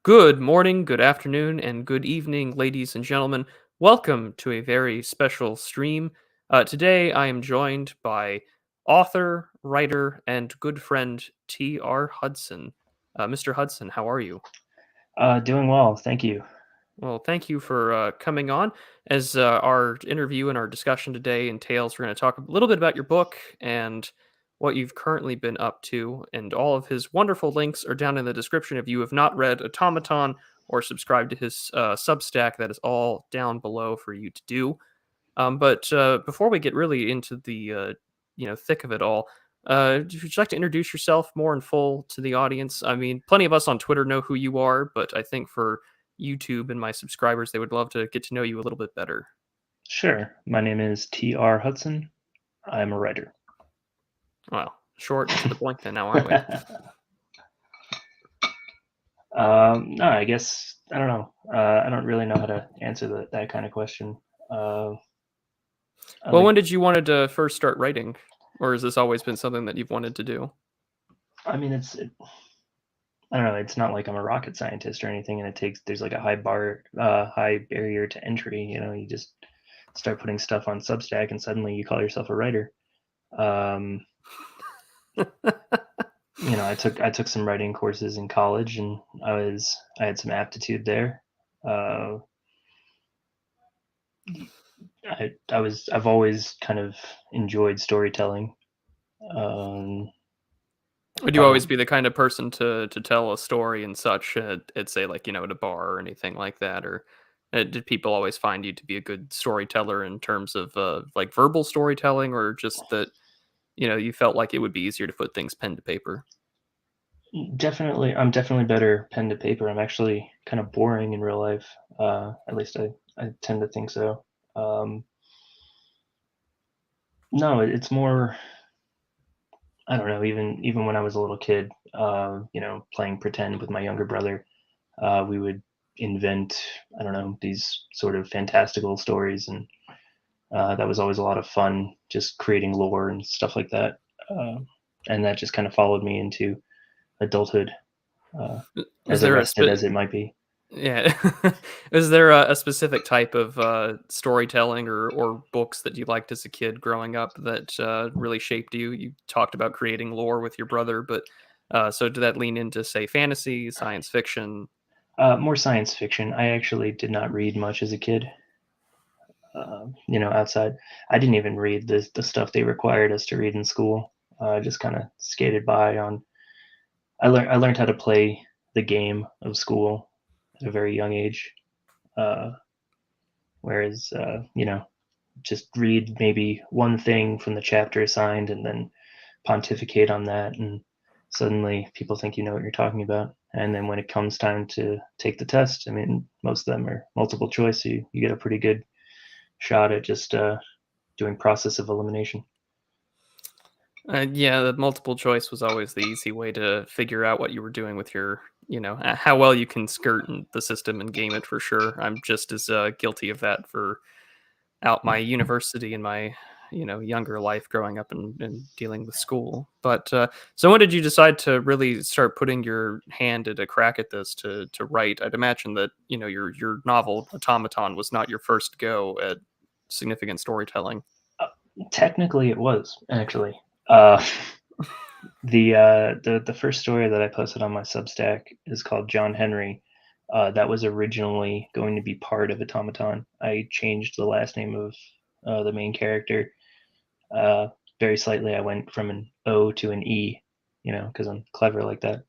Good morning, good afternoon, and good evening, ladies and gentlemen. Welcome to a very special stream. Today, I am joined by author, writer, and good friend T.R. Hudson. Mr. Hudson, how are you? Doing well, thank you. Well, thank you for coming on. As our interview and our discussion today entails, we're going to talk a little bit about your book and what you've currently been up to. And all of his wonderful links are down in the description. If you have not read Automaton or subscribed to his Substack, that is all down below for you to do. But before we get really into the thick of it all, would you like to introduce yourself more in full to the audience? I mean, plenty of us on Twitter know who you are, but I think for YouTube and my subscribers, they would love to get to know you a little bit better. Sure. My name is T.R. Hudson. I'm a writer. Well, short and to the point then now, aren't we? No, I guess I don't know. I don't really know how to answer that kind of question. Uh, I Well, like. when did you wanted to first start writing, or has this always been something that you've wanted to do? I mean, I don't know. It's not like I'm a rocket scientist or anything, and there's like a high barrier to entry. You just start putting stuff on Substack, and suddenly you call yourself a writer. Um, I took some writing courses in college, and I had some aptitude there. Uh, I've always kind of enjoyed storytelling. Um, Would you always probably be the kind of person to tell a story and such at say like at a bar or anything like that, or did people always find you to be a good storyteller in terms of like verbal storytelling, or just that you felt like it would be easier to put things pen to paper? I'm definitely better pen to paper. I'm actually kind of boring in real life. At least I tend to think so. Um, no, it's more. I don't know. Even when I was a little kid, playing pretend with my younger brother, we would invent, I don't know, these sort of fantastical stories, and that was always a lot of fun, just creating lore and stuff like that. Uh, and that just kind of followed me into adulthood, uh, Is as there a arrested as it might be. yeah? Is there a specific type of storytelling or books that you liked as a kid growing up that really shaped you? You talked about creating lore with your brother, but so did that lean into say fantasy, science fiction? More science fiction. I actually did not read much as a kid. Outside, I didn't even read the stuff they required us to read in school. I just kind of skated by on. I learned how to play the game of school at a very young age. Uh, whereas, just read maybe one thing from the chapter assigned and then pontificate on that, and suddenly people think you know what you're talking about. And then when it comes time to take the test, I mean, most of them are multiple choice, so you get a pretty good shot at just doing process of elimination. Yeah, the multiple choice was always the easy way to figure out what you were doing with your, how well you can skirt the system and game it for sure. I'm just as guilty of that for out my university and my younger life growing up and dealing with school. But so when did you decide to really start putting your hand at a crack at this to write? I'd imagine that your novel Automaton was not your first go at significant storytelling. Uh, Technically, it was actually. Uh, the first story that I posted on my Substack is called John Henry. That was originally going to be part of Automaton. I changed the last name of the main character uh, very slightly. I went from an O to an E, because I'm clever like that.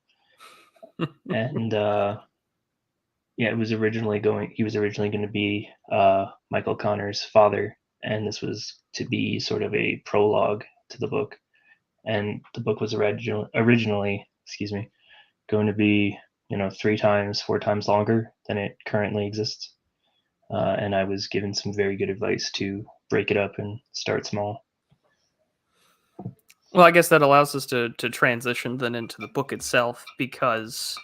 And yeah, he was originally going to be Michael Connor's father, and this was to be sort of a prologue to the book. And the book was originally, excuse me, going to be, 4 times longer than it currently exists. And I was given some very good advice to break it up and start small. Well, I guess that allows us to transition then into the book itself because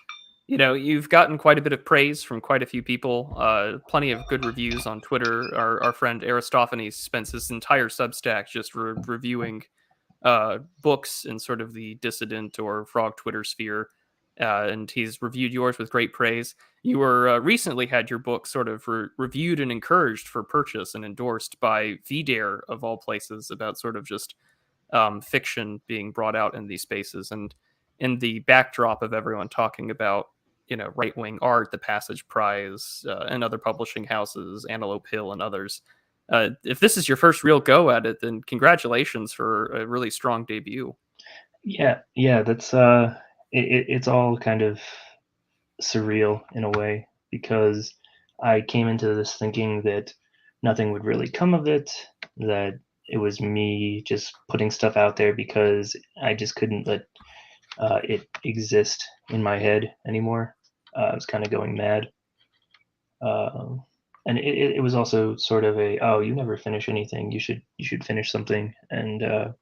you've gotten quite a bit of praise from quite a few people, plenty of good reviews on Twitter. Our friend Aristophanes spends his entire Substack just reviewing books in sort of the dissident or frog Twitter sphere. and he's reviewed yours with great praise. You were recently had your book sort of reviewed and encouraged for purchase and endorsed by VDare of all places, about sort of just fiction being brought out in these spaces, and in the backdrop of everyone talking about right wing art, the Passage Prize, and other publishing houses, Antelope Hill, and others. If this is your first real go at it, then congratulations for a really strong debut. Yeah, that's it's all kind of surreal in a way, because I came into this thinking that nothing would really come of it, that it was me just putting stuff out there because I just couldn't let it exist in my head anymore. I was kind of going mad. Um, and it was also sort of a, oh, you never finish anything, you should finish something. And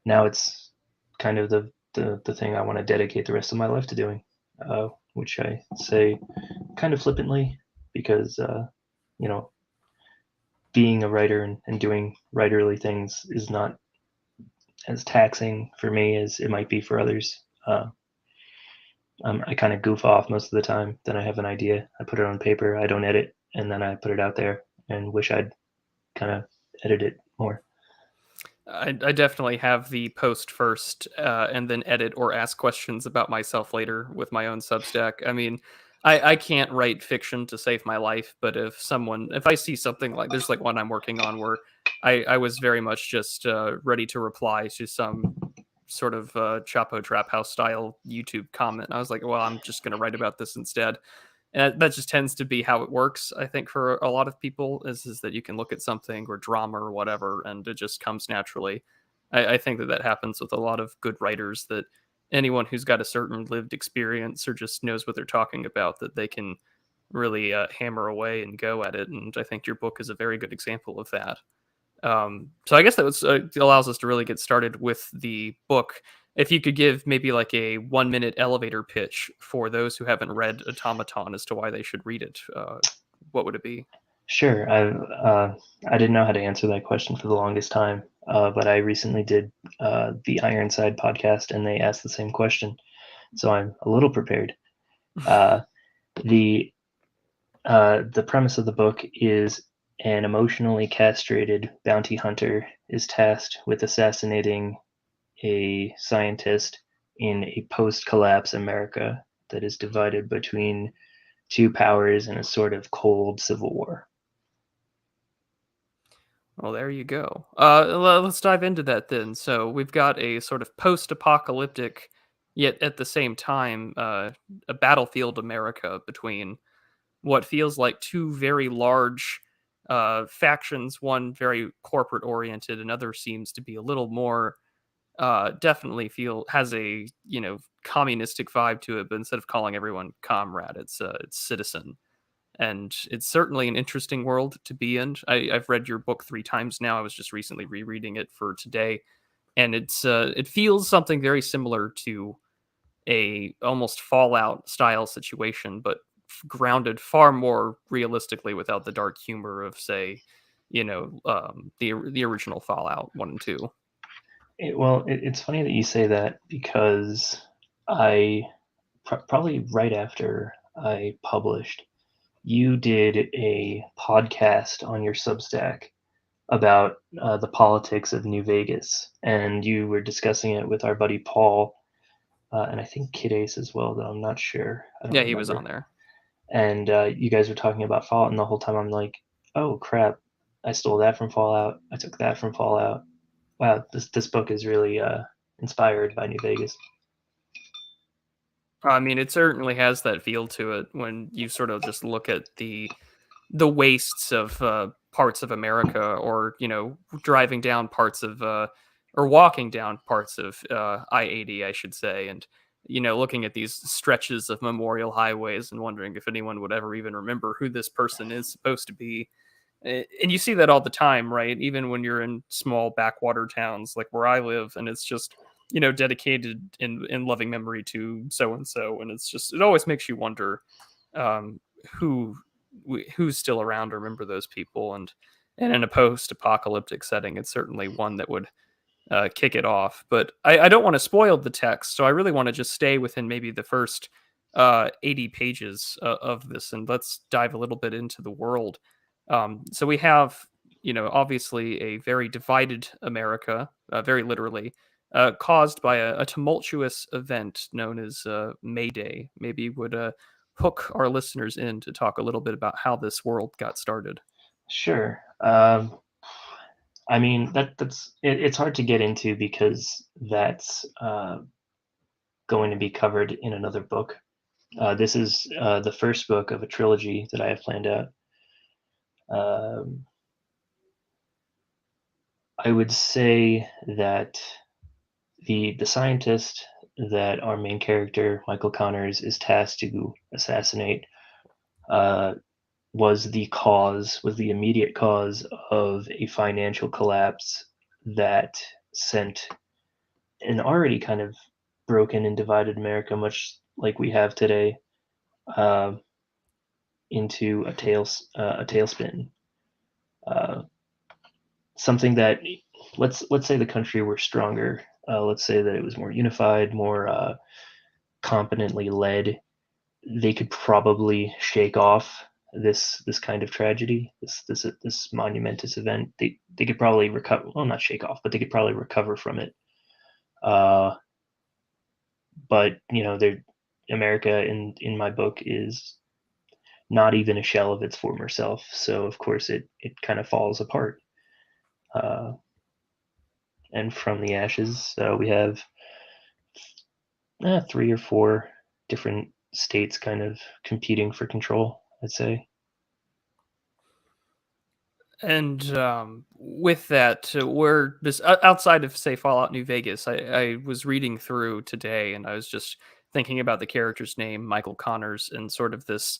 now it's kind of the thing I want to dedicate the rest of my life to doing, which I say kind of flippantly, because you know, being a writer and doing writerly things is not as taxing for me as it might be for others. I kind of goof off most of the time. Then I have an idea, I put it on paper, I don't edit, and then I put it out there and wish I'd kind of edit it more. I definitely have the post first, and then edit or ask questions about myself later with my own Substack. I mean, I can't write fiction to save my life, but if I see something like there's like one I'm working on where I was very much just ready to reply to some sort of Chapo Trap House style YouTube comment. I was like, well, I'm just going to write about this instead. And that just tends to be how it works, I think, for a lot of people, is that you can look at something or drama or whatever, and it just comes naturally. I think that happens with a lot of good writers, that anyone who's got a certain lived experience or just knows what they're talking about, that they can really hammer away and go at it. And I think your book is a very good example of that. So I guess that allows us to really get started with the book. If you could give maybe like a 1 minute elevator pitch for those who haven't read Automaton as to why they should read it, what would it be? Sure. I didn't know how to answer that question for the longest time, but I recently did the Ironside podcast, and they asked the same question, so I'm a little prepared. Uh, the the premise of the book is an emotionally castrated bounty hunter is tasked with assassinating a scientist in a post-collapse America that is divided between two powers in a sort of cold civil war. Well, there you go. Let's dive into that then. So we've got a sort of post-apocalyptic, yet at the same time, a battlefield America between what feels like two very large factions, one very corporate oriented, another seems to be a little more definitely feel has a communistic vibe to it, but instead of calling everyone comrade, it's citizen. And it's certainly an interesting world to be in. I've read your book 3 times now. I was just recently rereading it for today, and it feels something very similar to a almost Fallout style situation, but grounded far more realistically without the dark humor of, say, the original Fallout 1 and 2. It's funny that you say that, because I probably right after I published, you did a podcast on your Substack about the politics of New Vegas, and you were discussing it with our buddy Paul, and I think Kid Ace as well, though I'm not sure. I don't Yeah, he was on remember. there. And you guys were talking about Fallout, and the whole time I'm like, oh crap, I stole that from Fallout. I took that from Fallout. Wow, this book is really inspired by New Vegas. I mean, it certainly has that feel to it when you sort of just look at the wastes of parts of America, or driving down parts of or walking down parts of I-80, I should say, and looking at these stretches of memorial highways and wondering if anyone would ever even remember who this person is supposed to be. And you see that all the time, right? Even when you're in small backwater towns like where I live, and it's just dedicated in loving memory to so and so, and it always makes you wonder um, who who's still around to remember those people. And in a post-apocalyptic setting, it's certainly one that would kick it off. But I don't want to spoil the text, so I really want to just stay within maybe the first 80 pages of this, and let's dive a little bit into the world. So we have, obviously a very divided America, very literally, caused by a tumultuous event known as May Day. Maybe you would hook our listeners in to talk a little bit about how this world got started. Sure. I mean, it's hard to get into because that's going to be covered in another book. This is the first book of a trilogy that I have planned out. I would say that the scientist that our main character, Michael Connors, is tasked to assassinate was the immediate cause of a financial collapse that sent an already kind of broken and divided America, much like we have today, uh, into a tailspin. Uh, Something that let's say the country were stronger. Let's say that it was more unified, more competently led. They could probably shake off this kind of tragedy, this monumentous event. They could probably recover. Well, not shake off, but they could probably recover from it. Uh, but America in my book is not even a shell of its former self. So of course it kind of falls apart. Uh, and from the ashes, we have 3 or 4 different states kind of competing for control, I'd say. And with that, we're just outside of, say, Fallout New Vegas. I was reading through today, and I was just thinking about the character's name, Michael Connors, and sort of this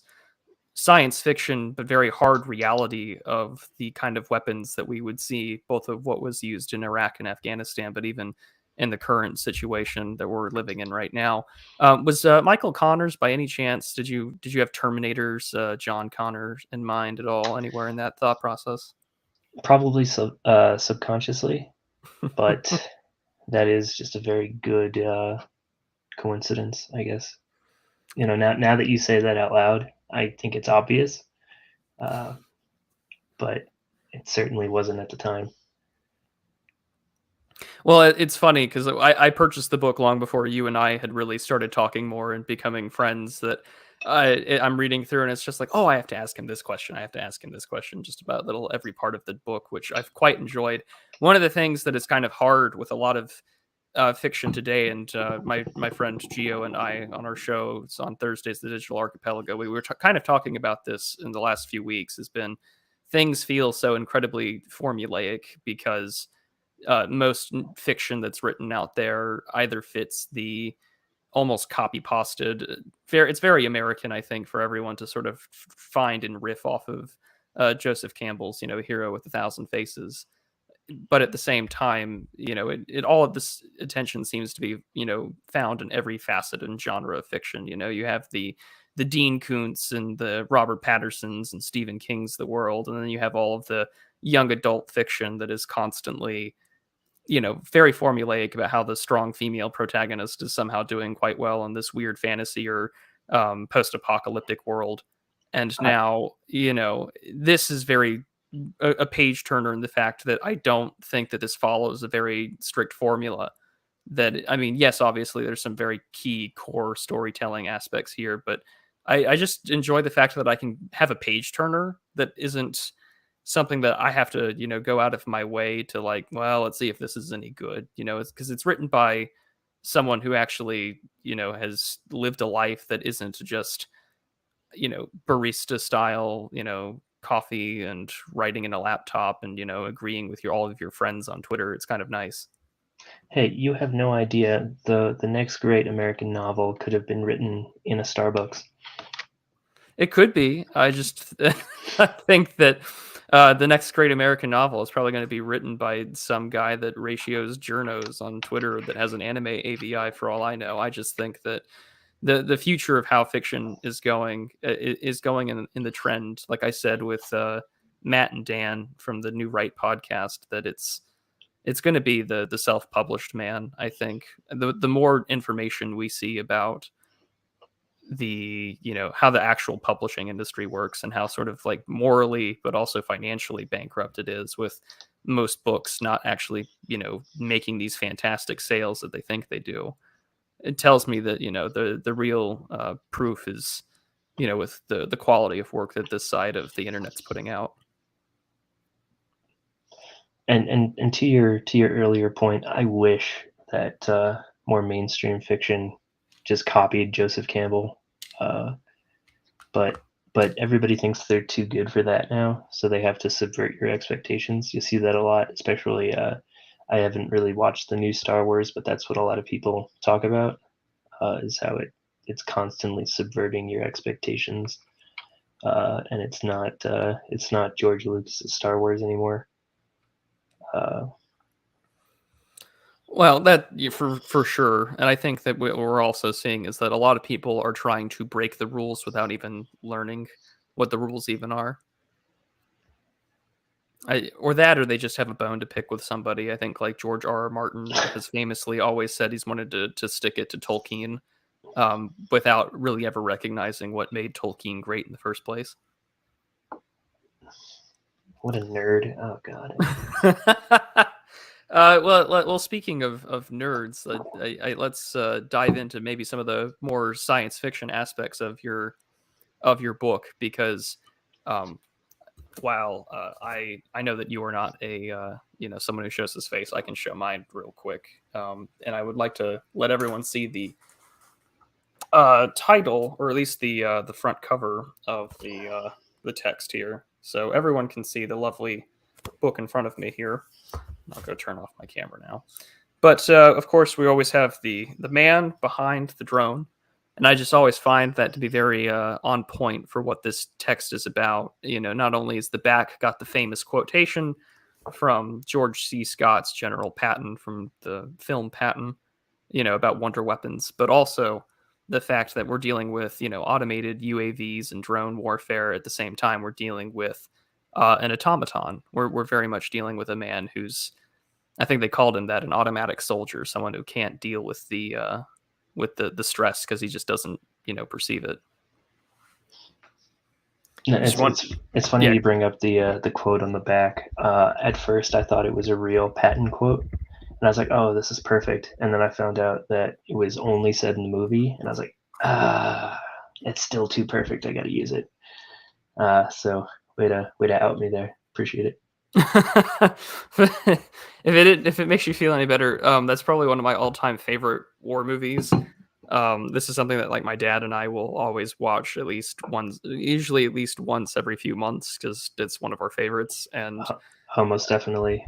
science fiction but very hard reality of the kind of weapons that we would see, both of what was used in Iraq and Afghanistan, but even in the current situation that we're living in right now. Was Michael Connors, by any chance, did you have Terminator's John Connor in mind at all, anywhere in that thought process? Probably subconsciously, but that is just a very good coincidence, I guess. Now that you say that out loud, I think it's obvious, uh, but it certainly wasn't at the time. Well, it's funny because I purchased the book long before you and I had really started talking more and becoming friends. That I'm reading through, and it's just like, oh, I have to ask him this question. I have to ask him this question, just about little every part of the book, which I've quite enjoyed. One of the things that is kind of hard with a lot of fiction today, and my friend Gio and I on our show, it's on Thursdays, the Digital Archipelago. We were kind of talking about this in the last few weeks. Has been things feel so incredibly formulaic because most fiction that's written out there either fits the almost copy pasted. It's very American, I think, for everyone to sort of find and riff off of Joseph Campbell's, Hero with a Thousand Faces. But at the same time, it all of this attention seems to be, found in every facet and genre of fiction. You have the Dean Koontz and the Robert Pattersons and Stephen King's the world, and then you have all of the young adult fiction that is constantly, very formulaic about how the strong female protagonist is somehow doing quite well in this weird fantasy or post-apocalyptic world. And I, now, this is very a page turner in the fact that I don't think that this follows a very strict formula. That, I mean, yes, obviously there's some very key core storytelling aspects here, but I just enjoy the fact that I can have a page turner that isn't something that I have to, go out of my way to, like, well, let's see if this is any good. It's because it's written by someone who actually, has lived a life that isn't just, barista style, coffee and writing in a laptop and, agreeing with all of your friends on Twitter. It's kind of nice. hey, you have no idea. The next great American novel could have been written in a Starbucks. It could be. I just I think that the next great American novel is probably going to be written by some guy that ratios journos on Twitter that has an anime AVI. For all I know, I just think that the future of how fiction is going in the trend. Like I said with Matt and Dan from the New Right podcast, that it's it's going to be the self-published man. I think the more information we see about the how the actual publishing industry works and how sort of like morally but also financially bankrupt it is, with most books not actually making these fantastic sales that they think they do, it tells me that the real proof is with the quality of work that this side of the internet's putting out. And to your earlier point, I wish that more mainstream fiction just copied Joseph Campbell, uh, but everybody thinks they're too good for that now, so they have to subvert your expectations. You see that a lot, especially. I haven't really watched the new Star Wars, but that's what a lot of people talk about, is how it's constantly subverting your expectations, and it's not George Lucas's Star Wars anymore. Well, that for sure, and I think that what we're also seeing is that a lot of people are trying to break the rules without even learning what the rules even are. Or that, or they just have a bone to pick with somebody. I think like George R.R. Martin has famously always said he's wanted to stick it to Tolkien, without really ever recognizing what made Tolkien great in the first place. What a nerd! Oh god. Well, speaking of nerds, let's dive into maybe some of the more science fiction aspects of your book, because while I know that you are not a someone who shows his face, I can show mine real quick, and I would like to let everyone see the title, or at least the front cover of the text here, so everyone can see the lovely book in front of me here. I'll go turn off my camera now. But of course, we always have the man behind the drone, and I just always find that to be very on point for what this text is about. Not only is the back got the famous quotation from George C. Scott's General Patton from the film Patton, about wonder weapons, but also the fact that we're dealing with automated UAVs and drone warfare at the same time. We're dealing with an automaton. We're very much dealing with a man who's, I think they called him that, an automatic soldier, someone who can't deal with the stress because he just doesn't perceive it. No, it's funny Yeah. you bring up the quote on the back. At first, I thought it was a real Patton quote, and I was like, "Oh, this is perfect." And then I found out that it was only said in the movie, and I was like, it's still too perfect. I got to use it. So way to out me there. Appreciate it. If it makes you feel any better, that's probably one of my all-time favorite war movies. This is something that like my dad and I will always watch at least once, usually at least once every few months, because it's one of our favorites. And Most definitely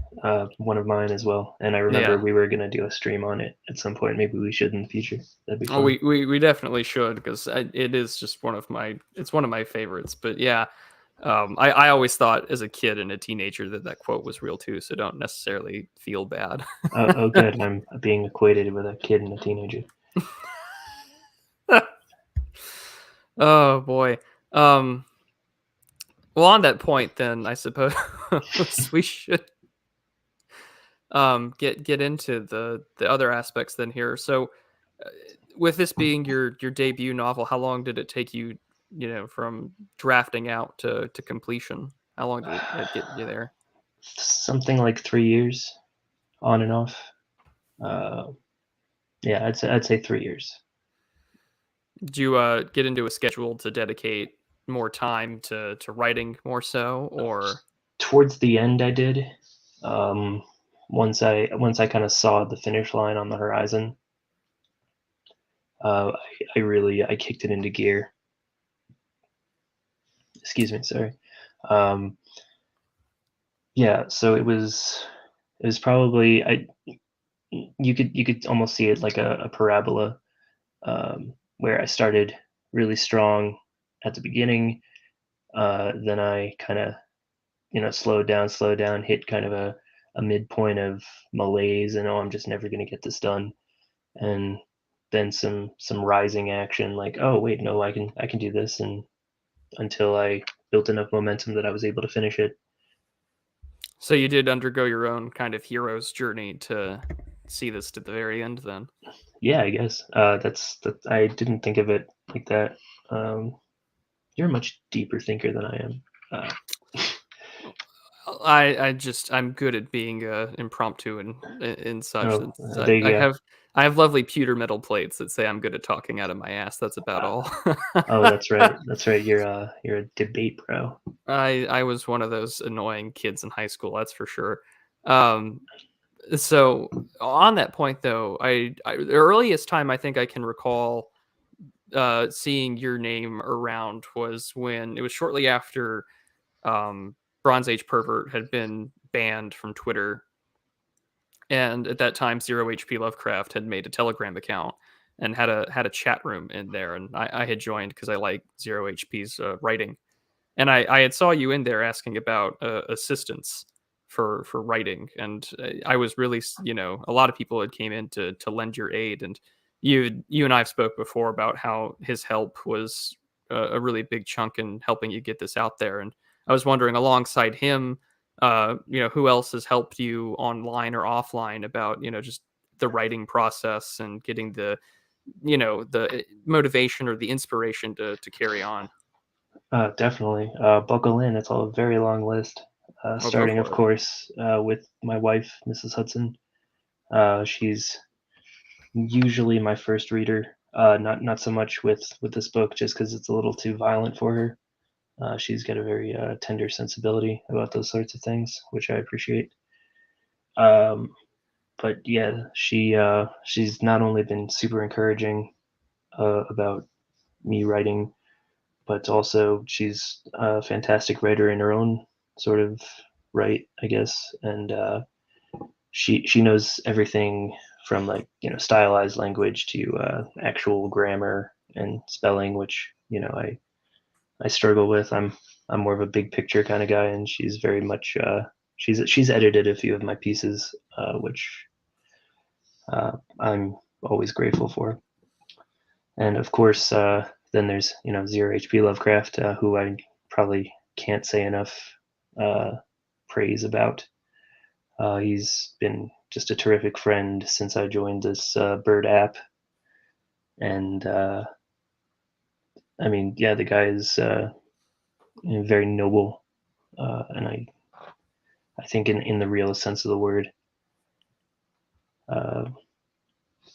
one of mine as well. And I remember we were gonna do a stream on it at some point. Maybe we should in the future. That'd be fun. Oh, we definitely should, because it is just one of my favorites. But yeah. I always thought as a kid and a teenager that quote was real too, so don't necessarily feel bad. Oh, good. I'm being equated with a kid and a teenager. Oh boy. Well, on that point, then I suppose we should get into the other aspects then here. So, with this being your debut novel, how long did it take you, from drafting out to completion? How long did it get you there? Something like 3 years, on and off. Yeah, I'd say 3 years. Did you get into a schedule to dedicate more time to writing more so, or towards the end I did. Once I kind of saw the finish line on the horizon, I kicked it into gear. Excuse me, sorry. Yeah, so it was probably you could almost see it like a parabola, where I started really strong at the beginning, then I kind of slowed down, hit kind of a midpoint of malaise, and oh, I'm just never going to get this done. And then some rising action, like, oh wait, no, I can do this, and until I built enough momentum that I was able to finish it. So you did undergo your own kind of hero's journey to see this to the very end, then. Yeah, I guess that's that. I didn't think of it like that. Um, you're a much deeper thinker than I am. Uh, I'm good at being impromptu and such. oh, there I you go. have lovely pewter metal plates that say I'm good at talking out of my ass. That's about Uh, all. oh, that's right. That's right. You're a debate pro. I was one of those annoying kids in high school. That's for sure. Um, so on that point though, the earliest time I think I can recall seeing your name around was when it was shortly after Bronze Age Pervert had been banned from Twitter, and at that time, Zero HP Lovecraft had made a Telegram account and had a chat room in there, and I had joined because I like Zero HP's writing, and I had saw you in there asking about assistance for writing, and I was really a lot of people had came in to lend your aid, and you and I've spoke before about how his help was a really big chunk in helping you get this out there, and I was wondering alongside him, who else has helped you online or offline about just the writing process and getting the motivation or the inspiration to carry on. Definitely. Buckle in. It's all a very long list. Well, go Starting, of for it. course, with my wife, Mrs. Hudson. She's usually my first reader. Not so much with this book, just because it's a little too violent for her. She's got a very tender sensibility about those sorts of things, which I appreciate. Um, but yeah, she's not only been super encouraging about me writing, but also she's a fantastic writer in her own sort of right, I guess, and she knows everything from like stylized language to actual grammar and spelling, which I struggle with. I'm more of a big picture kind of guy, and she's very much she's edited a few of my pieces, which I'm always grateful for. And of course, then there's Zero HP Lovecraft, who I probably can't say enough uh, praise about. He's been just a terrific friend since I joined this bird app, and I mean, yeah, the guy is very noble, and I think in the realest sense of the word. Uh,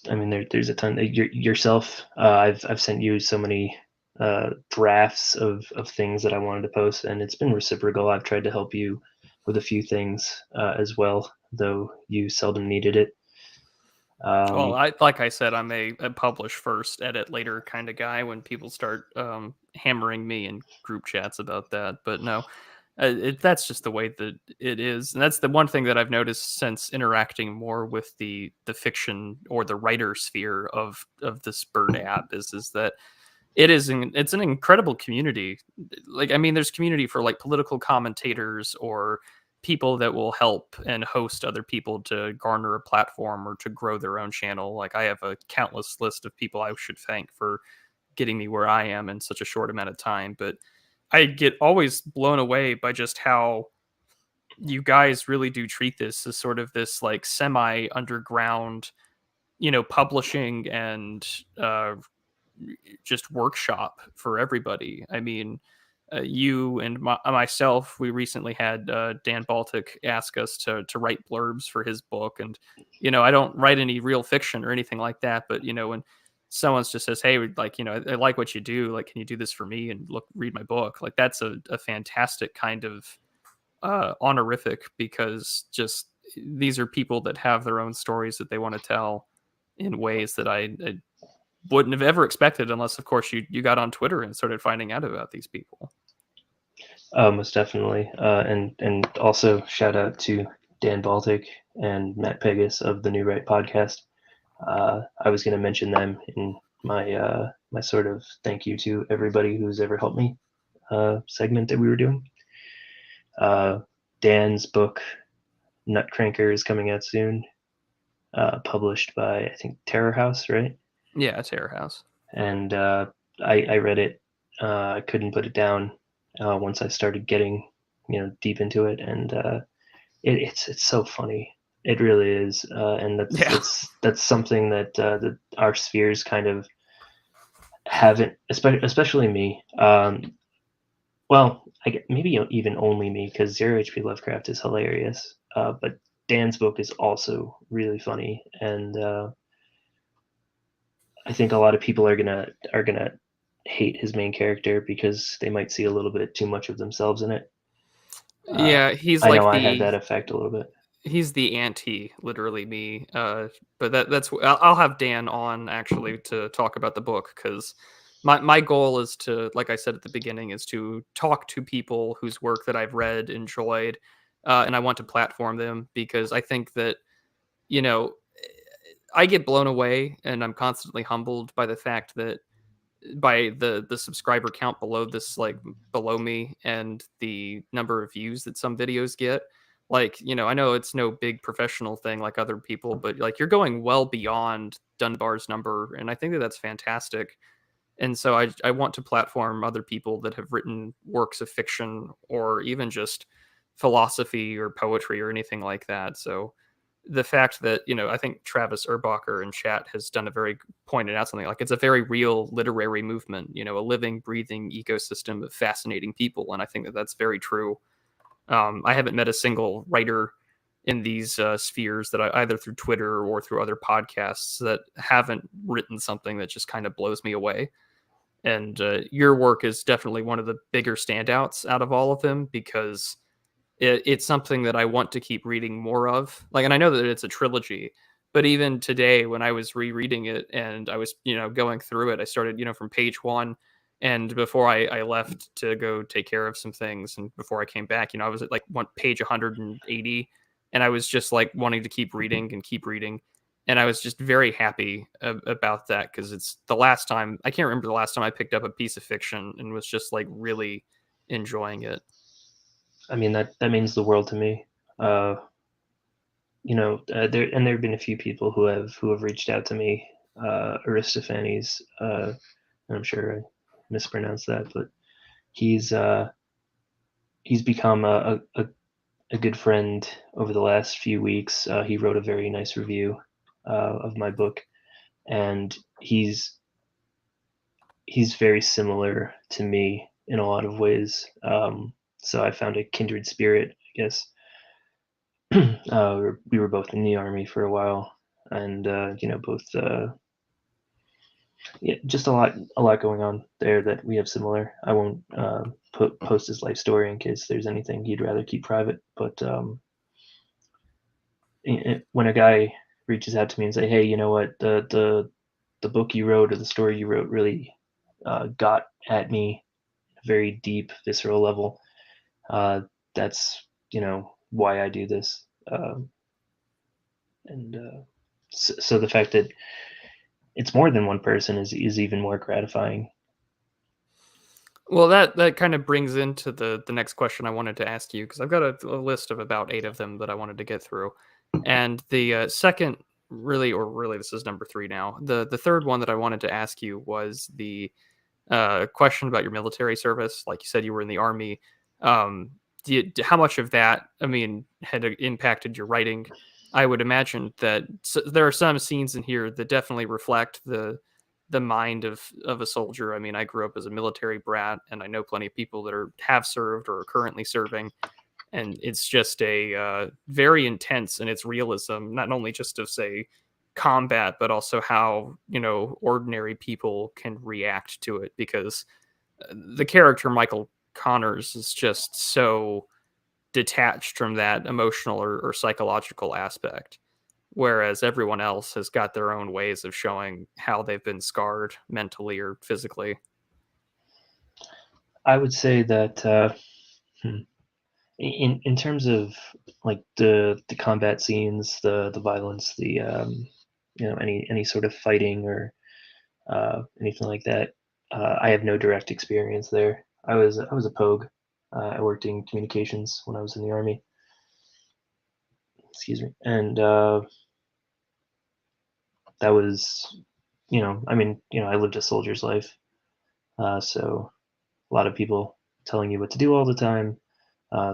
I mean, there's a ton. Yourself, I've sent you so many drafts of things that I wanted to post, and it's been reciprocal. I've tried to help you with a few things as well, though you seldom needed it. Well, Um, like I said, I'm a publish first, edit later kind of guy when people start hammering me in group chats about that. But no, that's just the way that it is, and that's the one thing that I've noticed since interacting more with the fiction or the writer sphere of this bird app is that it's an incredible community. Like, I mean, there's community for like political commentators or people that will help and host other people to garner a platform or to grow their own channel. Like, I have a countless list of people I should thank for getting me where I am in such a short amount of time. But I get always blown away by just how you guys really do treat this as sort of this like semi underground, publishing and just workshop for everybody. I mean, you and myself, we recently had Dan Baltic ask us to write blurbs for his book, and I don't write any real fiction or anything like that, but when someone just says, "Hey, like I like what you do. Like, can you do this for me and read my book?" Like, that's a fantastic kind of honorific because just these are people that have their own stories that they want to tell in ways that I wouldn't have ever expected unless of course you got on Twitter and started finding out about these people. Most definitely, and also shout out to Dan Baltic and Matt Pegas of the New Right podcast. I was going to mention them in my sort of thank you to everybody who's ever helped me segment that we were doing. Uh, Dan's book Nutcranker is coming out soon, published by I think Terror House, right? Yeah, Terror House. And I read it. I couldn't put it down once I started getting deep into it, and it's so funny. It really is, and that's Yeah. that's something that our spheres kind of haven't, especially me. Well, maybe even only me, because Zero HP Lovecraft is hilarious. But Dan's book is also really funny, and I think a lot of people are gonna hate his main character because they might see a little bit too much of themselves in it. Uh, Yeah, I know I had that effect a little bit. he's the anti literally me. But that's I'll have Dan on actually to talk about the book, because my goal is to, like I said at the beginning, is to talk to people whose work that I've read, enjoyed, and I want to platform them, because I think that, you know, I get blown away and I'm constantly humbled by the fact that, by the subscriber count below this, like below me, and the number of views that some videos get. Like, I know it's no big professional thing like other people, but like you're going well beyond Dunbar's number, and I think that that's fantastic. And so I want to platform other people that have written works of fiction, or even just philosophy or poetry or anything like that. So the fact that, I think Travis Erbacher in chat has done a very pointed out something like, it's a very real literary movement, a living, breathing ecosystem of fascinating people. And I think that that's very true. I haven't met a single writer in these spheres that either through Twitter or through other podcasts, that haven't written something that just kind of blows me away. And your work is definitely one of the bigger standouts out of all of them, because it's something that I want to keep reading more of. Like, and I know that it's a trilogy, but even today when I was rereading it and I was, going through it, I started, from page one. And before I left to go take care of some things, and before I came back, I was at like page 180, and I was just like wanting to keep reading and keep reading. And I was just very happy about that, because it's the last time, I can't remember the last time I picked up a piece of fiction and was just like really enjoying it. I mean, that means the world to me. Uh, there have been a few people who have reached out to me. Aristophanes, I'm sure I mispronounced that, but he's uh, he's become a good friend over the last few weeks. He wrote a very nice review of my book, and he's very similar to me in a lot of ways. So I found a kindred spirit, I guess. We were both in the army for a while, and both yeah, just a lot going on there that we have similar. I won't post his life story in case there's anything he'd rather keep private. But when a guy reaches out to me and say, "Hey, you know what? The book you wrote or the story you wrote really got at me at a very deep, visceral level," uh, that's why I do this. And so the fact that it's more than one person is even more gratifying. Well, that kind of brings into the next question I wanted to ask you, because I've got a list of about 8 of them that I wanted to get through. And the second, really, or really, this is number 3 now. The third one that I wanted to ask you was the question about your military service. Like you said, you were in the army. Um, how much of that, I mean, had impacted your writing? I would imagine that there are some scenes in here that definitely reflect the mind of a soldier. I mean, I grew up as a military brat, and I know plenty of people that have served or are currently serving, and it's just a very intense in its realism, not only just of, say, combat, but also how ordinary people can react to it, because the character Michael Connors is just so detached from that emotional or psychological aspect, whereas everyone else has got their own ways of showing how they've been scarred mentally or physically. I would say that in terms of like the combat scenes, the violence, the any sort of fighting or anything like that, I have no direct experience there. I was a pogue. I worked in communications when I was in the army. Excuse me, and that was, I mean, I lived a soldier's life, so a lot of people telling you what to do all the time.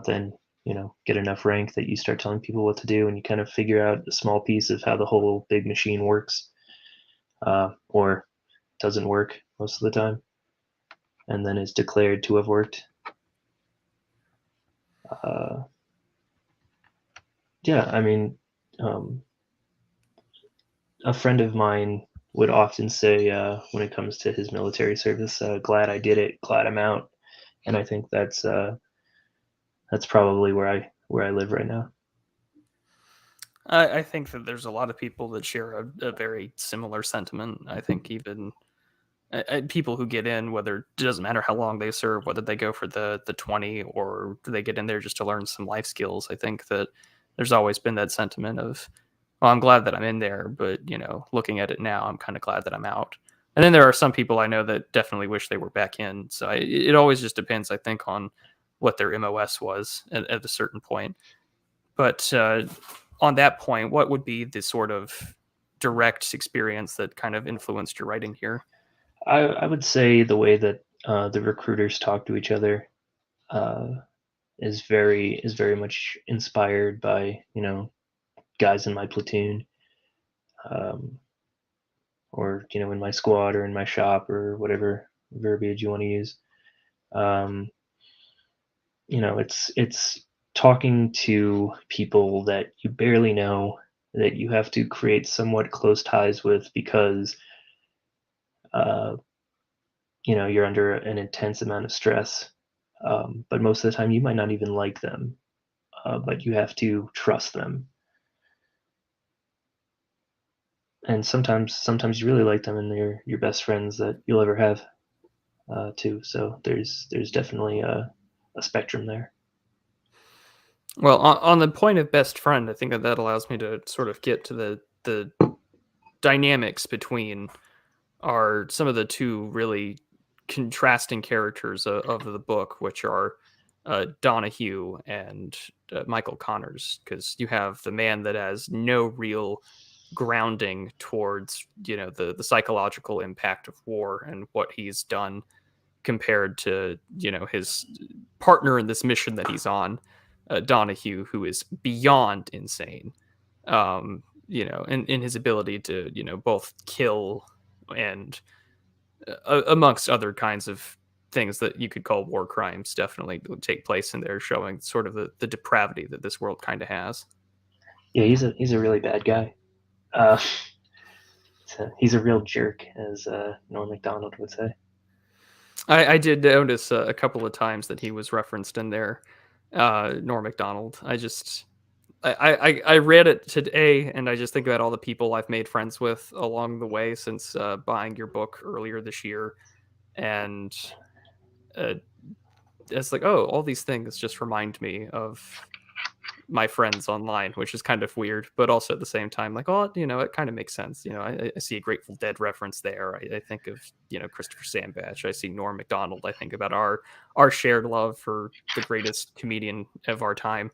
Then get enough rank that you start telling people what to do, and you kind of figure out a small piece of how the whole big machine works, or doesn't work most of the time, and then is declared to have worked. Uh, yeah, I mean, um, a friend of mine would often say, when it comes to his military service, "Glad I did it. Glad I'm out." And I think that's probably where I live right now. I think that there's a lot of people that share a very similar sentiment. I think even people who get in, whether it doesn't matter how long they serve, whether they go for the 20 or they get in there just to learn some life skills. I think that there's always been that sentiment of, well, I'm glad that I'm in there, but looking at it now, I'm kind of glad that I'm out. And then there are some people I know that definitely wish they were back in. So it always just depends, I think, on what their MOS was at a certain point. But on that point, what would be the sort of direct experience that kind of influenced your writing here? I would say the way that the recruiters talk to each other uh, is very much inspired by guys in my platoon, um, or in my squad or in my shop or whatever verbiage you want to use. Um, it's talking to people that you barely know, that you have to create somewhat close ties with because uh, you're under an intense amount of stress. But most of the time, you might not even like them, but you have to trust them. And sometimes you really like them, and they're your best friends that you'll ever have, too. So there's definitely a spectrum there. Well, on the point of best friend, I think that that allows me to sort of get to the dynamics between are some of the two really contrasting characters of the book, which are Donahue and Michael Connors, because you have the man that has no real grounding towards the psychological impact of war and what he's done compared to his partner in this mission that he's on, Donahue, who is beyond insane. In his ability to both kill and amongst other kinds of things that you could call war crimes, definitely would take place in there, showing sort of the depravity that this world kind of has. Yeah, he's a really bad guy. Uh, he's a real jerk, as Norm Macdonald would say. I did notice a couple of times that he was referenced in there, Norm Macdonald. I read it today, and I just think about all the people I've made friends with along the way since buying your book earlier this year, and uh, it's like, oh, all these things just remind me of my friends online, which is kind of weird, but also at the same time, like, oh, it kind of makes sense. I see a Grateful Dead reference there. I think of Christopher Sandbach. I see Norm Macdonald. I think about our shared love for the greatest comedian of our time.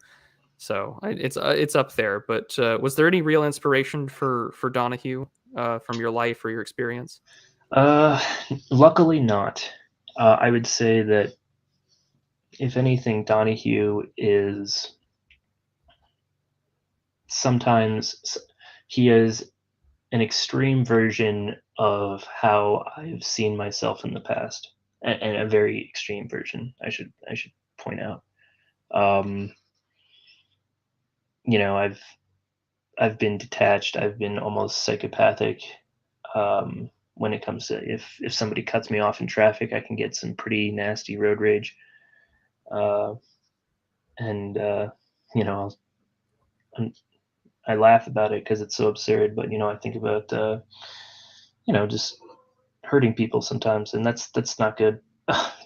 So it's up there. But was there any real inspiration for Donahue from your life or your experience? Uh, Luckily not. I would say that if anything, Donahue is sometimes he is an extreme version of how I've seen myself in the past, and a very extreme version. I should point out. Um, I've been detached. I've been almost psychopathic. When it comes to if somebody cuts me off in traffic, I can get some pretty nasty road rage. Uh, and you know, i I laugh about it because it's so absurd. But I think about just hurting people sometimes, and that's not good.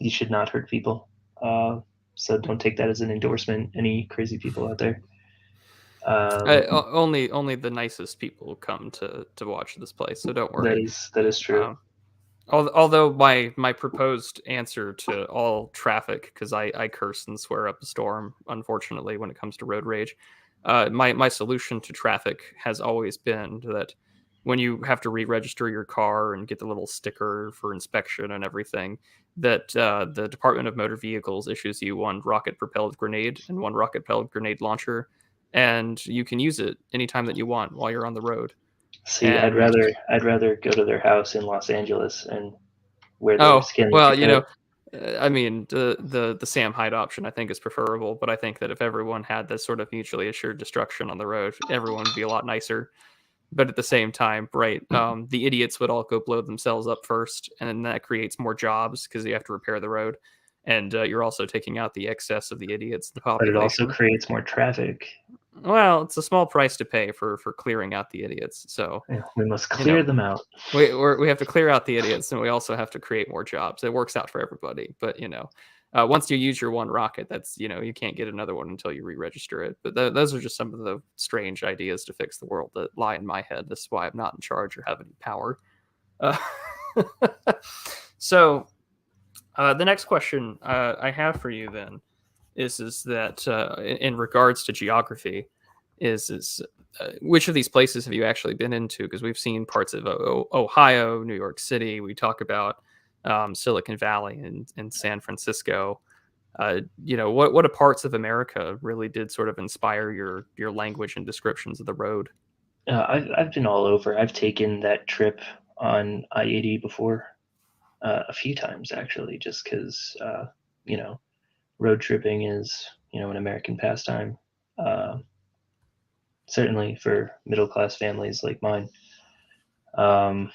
You should not hurt people. Uh, so don't take that as an endorsement. Any crazy people out there? Um, Only the nicest people come to watch this place, so don't that worry. is true. Um, Although my proposed answer to all traffic, because I curse and swear up a storm, unfortunately, when it comes to road rage, my solution to traffic has always been that when you have to re-register your car and get the little sticker for inspection and everything, that the Department of Motor Vehicles issues you one rocket-propelled grenade and one rocket-propelled grenade launcher, and you can use it anytime that you want while you're on the road. See, And I'd rather go to their house in Los Angeles and wear their oh, skin like well, a coat. I mean, the Sam Hyde option I think is preferable, but I think that if everyone had this sort of mutually assured destruction on the road, everyone would be a lot nicer. But at the same time, right, the idiots would all go blow themselves up first, and then that creates more jobs because you have to repair the road, and you're also taking out the excess of the idiots, the But it also population. creates more traffic. Well, it's a small price to pay for clearing out the idiots. So Yeah, we must you know, clear them out. we have to clear out the idiots, and we also have to create more jobs. It works out for everybody. But once you use your one rocket, that's you can't get another one until you re-register it. But those are just some of the strange ideas to fix the world that lie in my head. This is why I'm not in charge or have any power. Uh, so the next question I have for you then is that in regards to geography, is which of these places have you actually been into? Because we've seen parts of Ohio, New York City. We talk about Silicon Valley and San Francisco. What parts of America really did sort of inspire your language and descriptions of the road? I've been all over. I've taken that trip on I-80 before, a few times actually, just because you know road tripping is an American pastime. Uh, Certainly for middle class families like mine, um,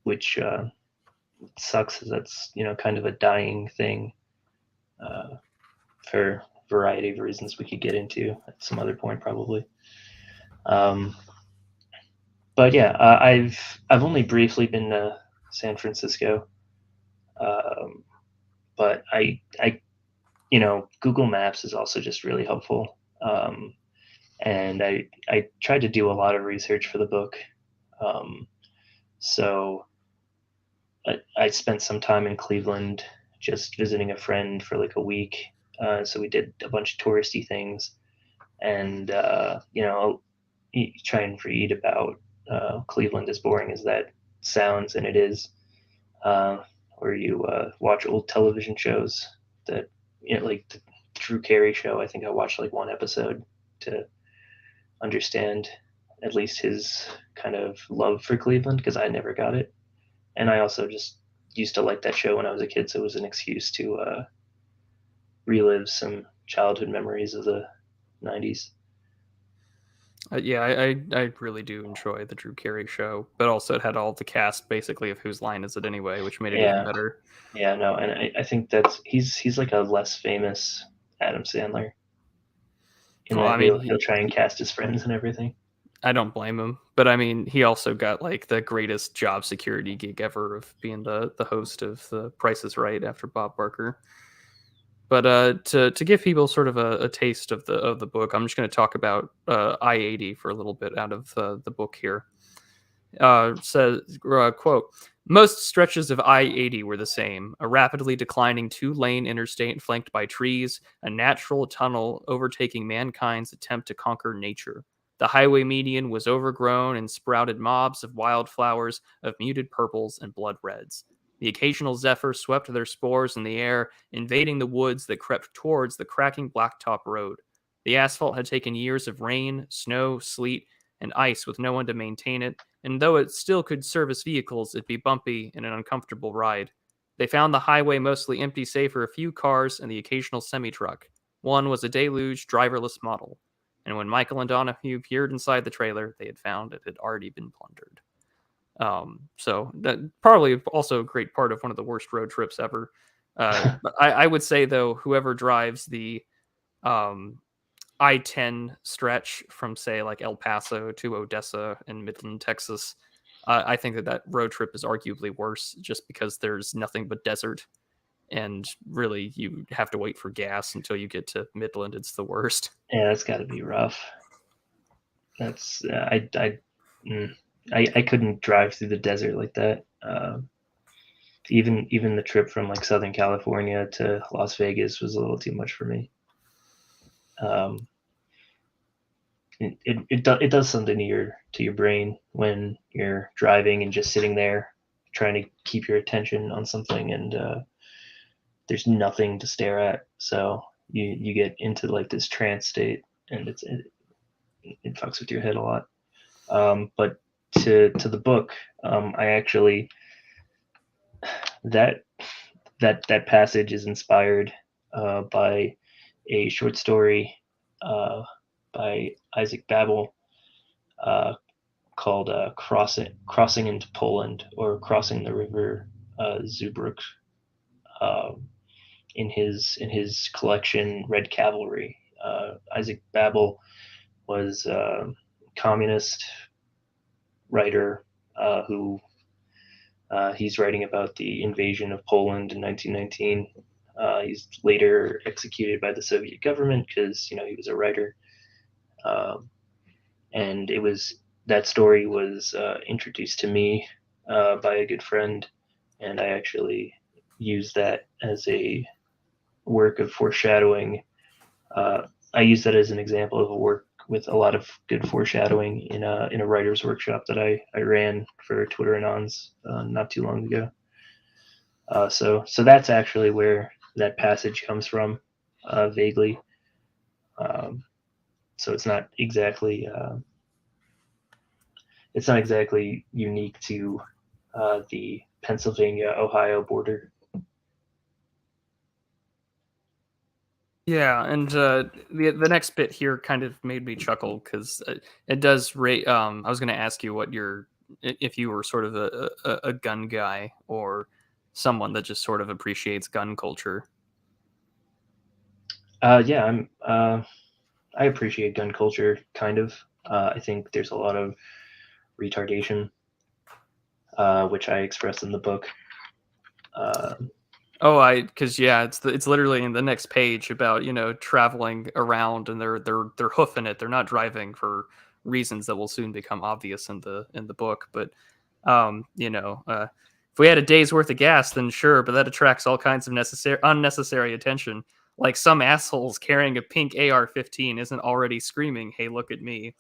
which sucks. Is that's kind of a dying thing, uh, for a variety of reasons we could get into at some other point probably. Um, but yeah, I've only briefly been to San Francisco, um, but Google Maps is also just really helpful. And I tried to do a lot of research for the book. Um, so I spent some time in Cleveland just visiting a friend for like a week. So we did a bunch of touristy things, and try and read about Cleveland, as boring as that sounds, and it is. Uh, where you watch old television shows that like the Drew Carey show. I think I watched like one episode to understand at least his kind of love for Cleveland, because I never got it. And I also just used to like that show when I was a kid, so it was an excuse to relive some childhood memories of the 90s. Yeah, I really do enjoy the Drew Carey show, but also it had all the cast basically of Whose Line Is It Anyway, which made it even Yeah, better. yeah, no, and I think that's he's like a less famous Adam Sandler, in Well, that I mean, he'll try and cast his friends and everything. I don't blame him, but I mean, he also got like the greatest job security gig ever of being the host of The Price is Right after Bob Barker. But to give people sort of a taste of the book, I'm just going to talk about I-80 for a little bit out of the book here. Says, quote, most stretches of I-80 were the same, a rapidly declining two-lane interstate flanked by trees, a natural tunnel overtaking mankind's attempt to conquer nature. The highway median was overgrown and sprouted mobs of wildflowers of muted purples and blood reds. The occasional zephyr swept their spores in the air, invading the woods that crept towards the cracking blacktop road. The asphalt had taken years of rain, snow, sleet, and ice with no one to maintain it, and though it still could service vehicles, it'd be bumpy and an uncomfortable ride. They found the highway mostly empty save for a few cars and the occasional semi-truck. One was a deluge, driverless model, and when Michael and Donahue peered inside the trailer, they had found it had already been plundered. So that probably also a great part of one of the worst road trips ever. But I would say though, whoever drives the um, I-10 stretch from say like El Paso to Odessa in Midland, Texas, I think that road trip is arguably worse just because there's nothing but desert. And really, you have to wait for gas until you get to Midland. It's the worst. Yeah, that's got to be rough. That's mm, I couldn't drive through the desert like that. Even the trip from like Southern California to Las Vegas was a little too much for me. Um, it does something to your brain when you're driving and just sitting there trying to keep your attention on something, and there's nothing to stare at. So you get into like this trance state, and it fucks with your head a lot. But to the book, I actually that that passage is inspired by a short story by Isaac Babel called "Crossing into Poland" or "Crossing the River Zubruch." Uh, in his collection Red Cavalry, Isaac Babel was a communist writer who he's writing about the invasion of Poland in 1919. He's later executed by the Soviet government because he was a writer, um, and it was that story was introduced to me by a good friend, and I actually used that as a work of foreshadowing. Uh, I use that as an example of a work with a lot of good foreshadowing in a writer's workshop that I ran for Twitter Anons not too long ago. So that's actually where that passage comes from, vaguely. Um, so it's not exactly unique to the Pennsylvania Ohio border. Yeah, and the next bit here kind of made me chuckle because it does rate. I was going to ask you what your if you were sort of a gun guy or someone that just sort of appreciates gun culture. Yeah, I appreciate gun culture, kind of. I think there's a lot of retardation, which I express in the book. Uh, Oh, because yeah, it's literally in the next page about traveling around and they're hoofing it. They're not driving for reasons that will soon become obvious in the book. But if we had a day's worth of gas, then sure, but that attracts all kinds of unnecessary attention. Like some assholes carrying a pink AR-15 isn't already screaming, "Hey, look at me."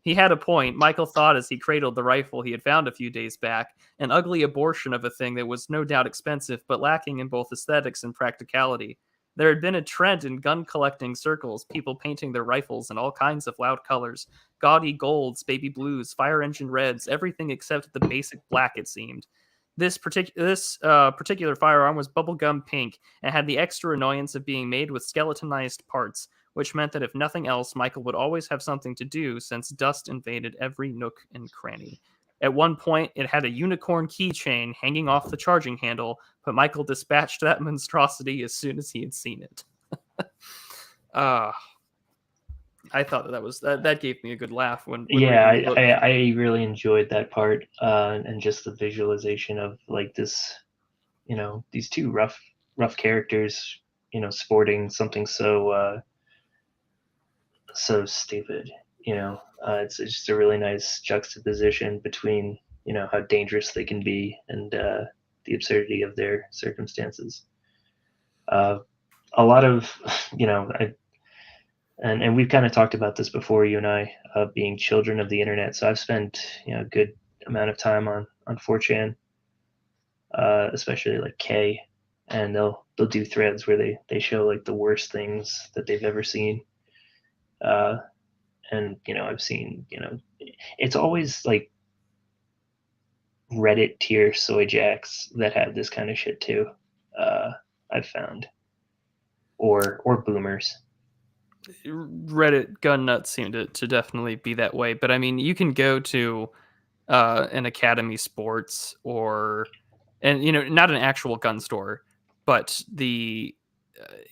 He had a point. Michael thought as he cradled the rifle he had found a few days back, an ugly abortion of a thing that was no doubt expensive, but lacking in both aesthetics and practicality. There had been a trend in gun collecting circles, people painting their rifles in all kinds of loud colors, gaudy golds, baby blues, fire engine reds, everything except the basic black, it seemed. This particular firearm was bubblegum pink and had the extra annoyance of being made with skeletonized parts, which meant that if nothing else, Michael would always have something to do since dust invaded every nook and cranny. At one point, it had a unicorn keychain hanging off the charging handle, but Michael dispatched that monstrosity as soon as he had seen it. uh, I thought that gave me a good laugh when yeah, reading the book. I really enjoyed that part, and just the visualization of like this, these two rough characters, sporting something so stupid. It's just a really nice juxtaposition between how dangerous they can be and the absurdity of their circumstances. Uh, a lot of and we've kind of talked about this before, you and I, being children of the internet. So I've spent a good amount of time on 4chan, especially like K, and they'll do threads where they show like the worst things that they've ever seen. Uh, and I've seen it's always like Reddit tier soy jacks that have this kind of shit too. Uh, I've found, or boomers. Reddit gun nuts seem to definitely be that way, but I mean, you can go to an Academy Sports or and not an actual gun store, but the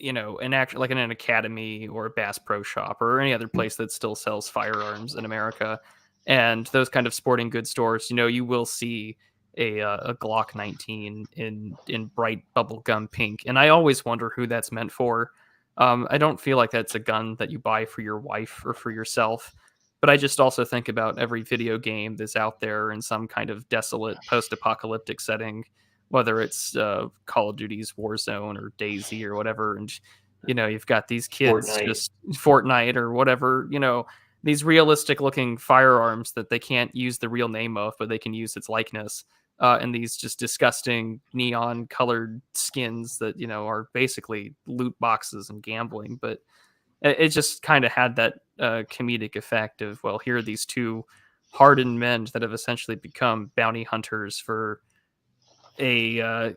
an actual like an Academy or a Bass Pro Shop or any other place that still sells firearms in America, and those kind of sporting goods stores, you will see a Glock 19 in bright bubblegum pink, and I always wonder who that's meant for. I don't feel like that's a gun that you buy for your wife or for yourself. But I just also think about every video game that's out there in some kind of desolate post-apocalyptic setting, whether it's Call of Duty's Warzone or DayZ or whatever, and you've got these kids Fortnite. just Fortnite or whatever, these realistic looking firearms that they can't use the real name of, but they can use its likeness. And these just disgusting neon colored skins that are basically loot boxes and gambling. But it just kind of had that comedic effect of, well, here are these two hardened men that have essentially become bounty hunters for a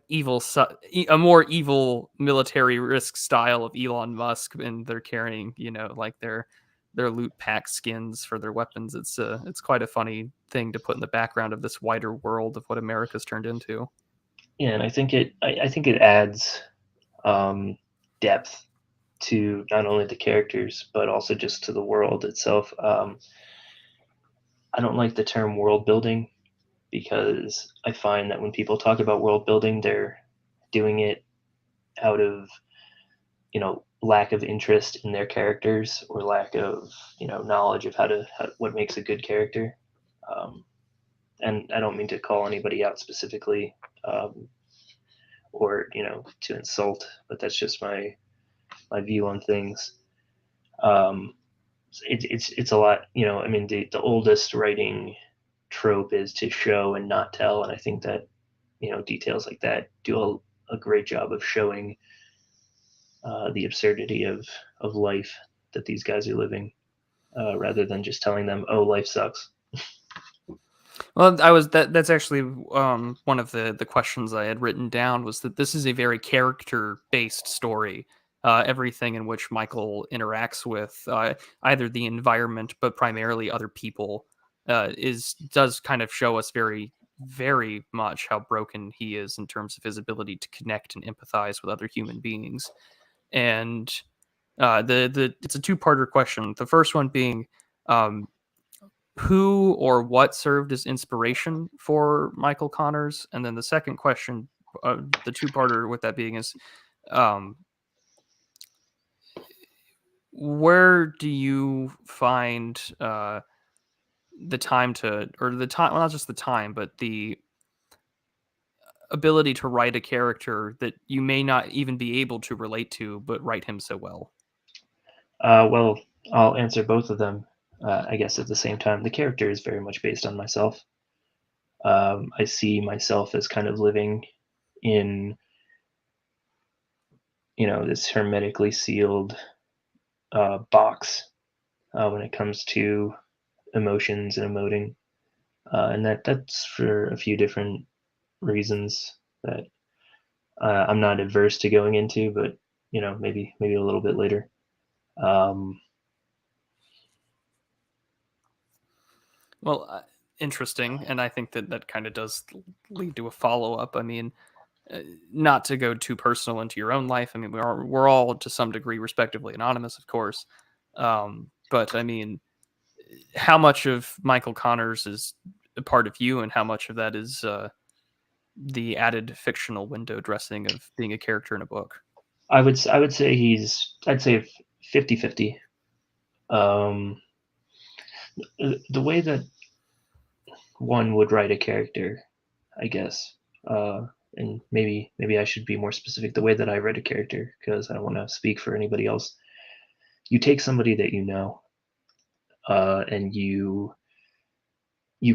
more evil military risk style of Elon Musk, and they're carrying like their loot pack skins for their weapons. It's quite a funny thing to put in the background of this wider world of what America's turned into. Yeah, and I think it adds depth to not only the characters but also just to the world itself. I don't like the term world building because I find that when people talk about world building, they're doing it out of lack of interest in their characters or lack of knowledge of what makes a good character. Um, and I don't mean to call anybody out specifically, or to insult, but that's just my view on things. Um, it's a lot. I mean, the oldest writing trope is to show and not tell, and I think that details like that do a great job of showing the absurdity of life that these guys are living, rather than just telling them, "Oh, life sucks." Well, that's actually one of the questions I had written down, was that this is a very character based story. Everything in which Michael interacts with either the environment, but primarily other people, is does kind of show us very, very much how broken he is in terms of his ability to connect and empathize with other human beings. And the it's a two-parter question. The first one being, um, who or what served as inspiration for Michael Connors? And then the second question, the two-parter with that being, is, um, where do you find the time to, or the time, well, not just the time, but the ability to write a character that you may not even be able to relate to, but write him so well? Well, I'll answer both of them, I guess, at the same time. The character is very much based on myself. I see myself as kind of living in, this hermetically sealed box when it comes to emotions and emoting, and that's for a few different reasons that I'm not adverse to going into, but maybe a little bit later. Um, Well, interesting, and I think that that kind of does lead to a follow up. I mean, not to go too personal into your own life. I mean, we're all to some degree respectively anonymous, of course. But I mean, how much of Michael Connors is a part of you, and how much of that is the added fictional window dressing of being a character in a book? I would say I'd say 50-50. Um, the way that one would write a character, I guess, and maybe I should be more specific. The way that I write a character, because I don't want to speak for anybody else. You take somebody that and you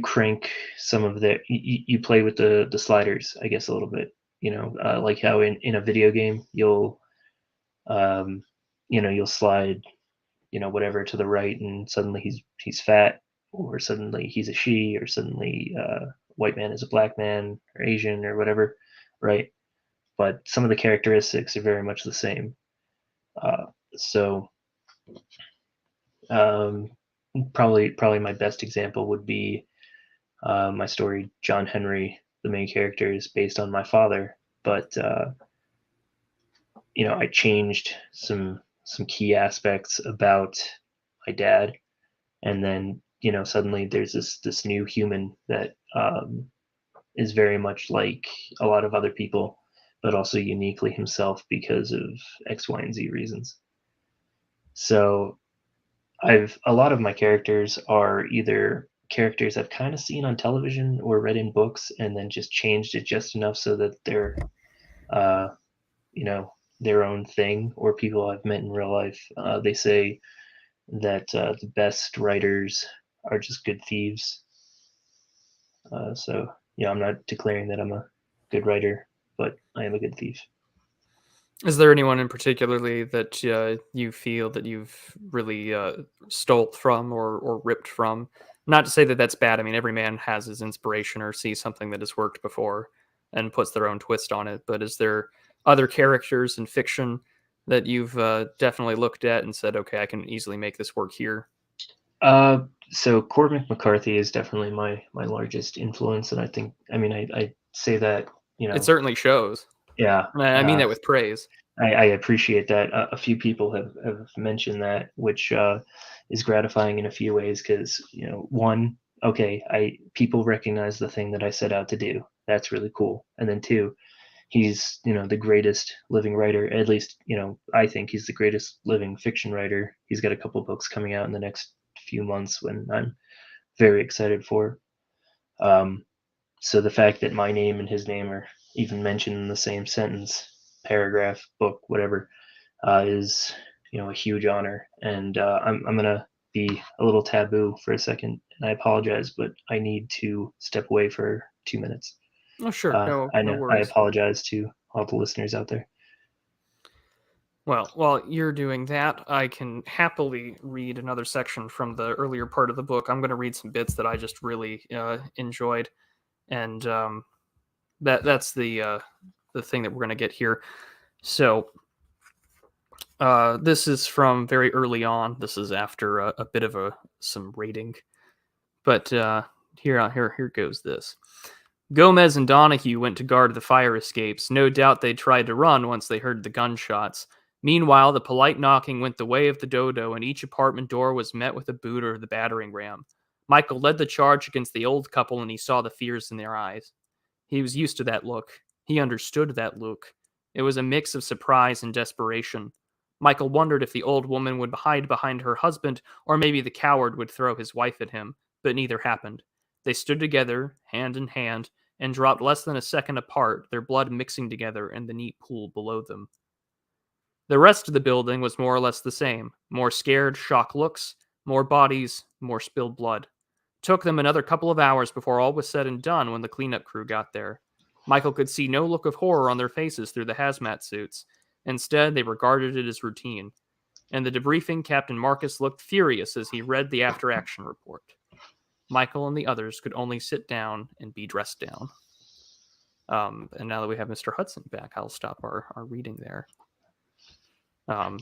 crank some of their you play with the sliders, I guess, a little bit. Like how in a video game um, you'll slide whatever to the right, and suddenly he's fat, or suddenly he's a she, or suddenly white man is a black man, or Asian, or whatever, right? But some of the characteristics are very much the same. So um, probably my best example would be my story. John Henry, the main character, is based on my father, but I changed some key aspects about my dad, and then suddenly there's this new human that is very much like a lot of other people, but also uniquely himself because of X, Y, and Z reasons. So I've a lot of my characters are either characters I've kind of seen on television or read in books, and then just changed it just enough so that they're uh, you know their own thing, or people I've met in real life. They say that the best writers are just good thieves. So yeah, I'm not declaring that I'm a good writer, but I am a good thief. Is there anyone in particularly that you feel that you've really stole from or ripped from? Not to say that that's bad. I mean, every man has his inspiration or sees something that has worked before and puts their own twist on it. But is there other characters in fiction that you've definitely looked at and said, okay, I can easily make this work here? So Cormac McCarthy is definitely my largest influence, and I say that, you It know, certainly shows. yeah. I mean that with praise. I appreciate that. A few people have mentioned that, which is gratifying in a few ways because, one, okay, I people recognize the thing that I set out to do. That's really cool. And then two, he's, the greatest living writer. At least, I think he's the greatest living fiction writer. He's got a couple books coming out in the next few months when I'm very excited for. Um, so the fact that my name and his name are even mentioned in the same sentence, paragraph, book, whatever, is, a huge honor. And I'm gonna be a little taboo for a second, and I apologize, but I need to step away for 2 minutes. Oh, sure. No, I no know I worries. apologize to all the listeners out there. Well, while you're doing that, I can happily read another section from the earlier part of the book. I'm going to read some bits that I just really enjoyed, and that's the thing that we're going to get here. So this is from very early on. This is after a bit of some rating, but here goes this. Gomez and Donahue went to guard the fire escapes. No doubt they tried to run once they heard the gunshots. Meanwhile, the polite knocking went the way of the dodo, and each apartment door was met with a boot or the battering ram. Michael led the charge against the old couple, and he saw the fears in their eyes. He was used to that look. He understood that look. It was a mix of surprise and desperation. Michael wondered if the old woman would hide behind her husband, or maybe the coward would throw his wife at him, but neither happened. They stood together, hand in hand, and dropped less than a second apart, their blood mixing together in the neat pool below them. The rest of the building was more or less the same. More scared, shocked looks, more bodies, more spilled blood. Took them another couple of hours before all was said and done when the cleanup crew got there. Michael could see no look of horror on their faces through the hazmat suits. Instead, they regarded it as routine. In the debriefing, Captain Marcus looked furious as he read the after action report. Michael and the others could only sit down and be dressed down. And now that we have Mr. Hudson back, I'll stop our reading there.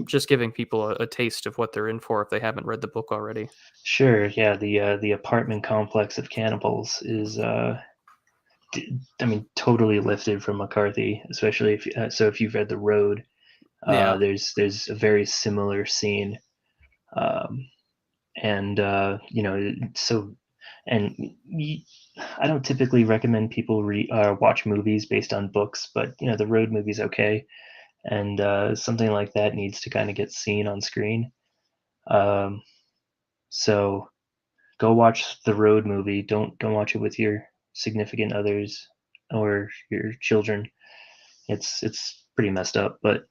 Just giving people a taste of what they're in for if they haven't read the book already. Sure, yeah. The apartment complex of cannibals is, totally lifted from McCarthy, especially if you've read The Road. Yeah. There's a very similar scene, um, and so and I don't typically recommend people watch movies based on books, but the Road movie's okay, and something like that needs to kind of get seen on screen. Um, so go watch the Road movie. Don't watch it with your significant others or your children. It's pretty messed up, but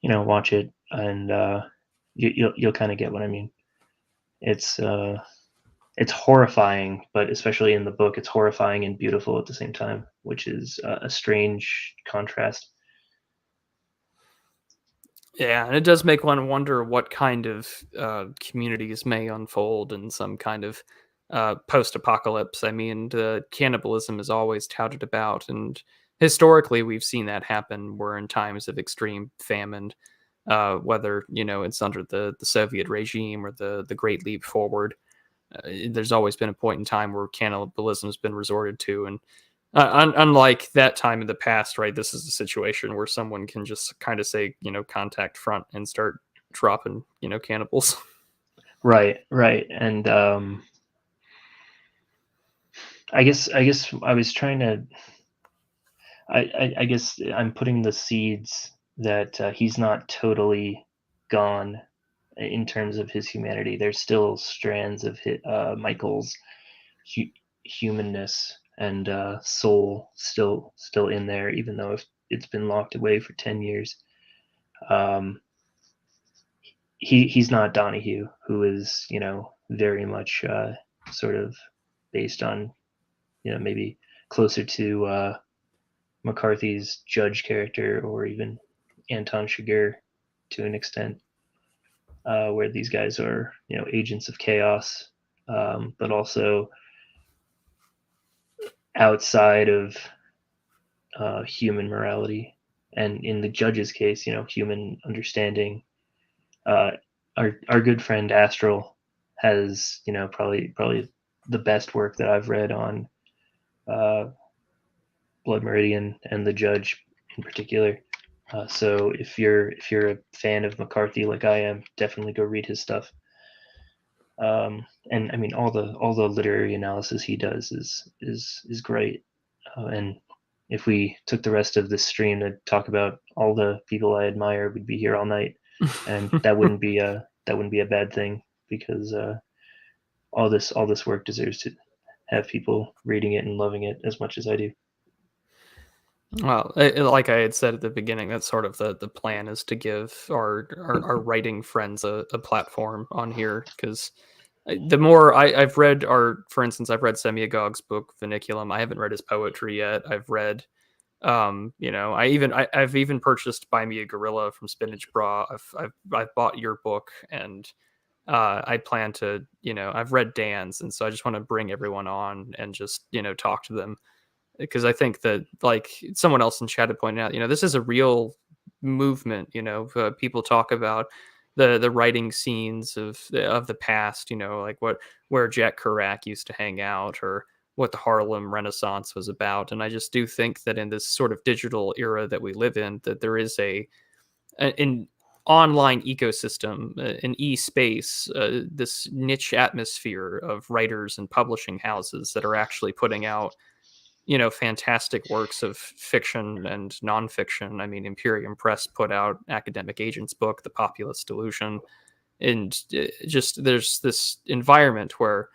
watch it, and you'll kind of get what I mean. It's it's horrifying, but especially in the book, it's horrifying and beautiful at the same time, which is a strange contrast. Yeah, and it does make one wonder what kind of communities may unfold in some kind of post-apocalypse. I mean, cannibalism is always touted about, and historically we've seen that happen. We're in times of extreme famine, whether it's under the Soviet regime or the Great Leap Forward. There's always been a point in time where cannibalism has been resorted to, and unlike that time in the past, right? This is a situation where someone can just kind of say, contact front and start dropping, cannibals. Right, and I guess I was trying to. I guess I'm putting the seeds that he's not totally gone in terms of his humanity. There's still strands of Michael's hu- humanness and soul still in there, even though if it's been locked away for 10 years. Um, he's not Donahue, who is, very much sort of based on, maybe closer to McCarthy's Judge character, or even Anton Chigurh to an extent, where these guys are, agents of chaos, but also outside of human morality. And in the Judge's case, human understanding. Uh, our good friend Astral has, probably the best work that I've read on uh, Blood Meridian and the Judge in particular. So if you're a fan of McCarthy like I am, definitely go read his stuff. And I mean, all the literary analysis he does is great. And if we took the rest of this stream to talk about all the people I admire, we'd be here all night, and that wouldn't be a bad thing, because all this work deserves to have people reading it and loving it as much as I do. Well, like I had said at the beginning, that's sort of the plan, is to give our writing friends a platform on here, because the more I've read, for instance, I've read Semiagog's book Vinculum. I haven't read his poetry yet. I've read, I've even purchased Buy Me a Gorilla from Spinach Bra. I've bought your book, and I plan to, I've read Dan's, and so I just want to bring everyone on and just, talk to them, because I think that, like someone else in chat had pointed out, this is a real movement. People talk about the writing scenes of the past. Like where Jack Kerouac used to hang out, or what the Harlem Renaissance was about. And I just do think that in this sort of digital era that we live in, that there is an online ecosystem, an e-space, this niche atmosphere of writers and publishing houses that are actually putting out, fantastic works of fiction and nonfiction. I mean, Imperium Press put out Academic Agent's book, The Populist Delusion. And just there's this environment where,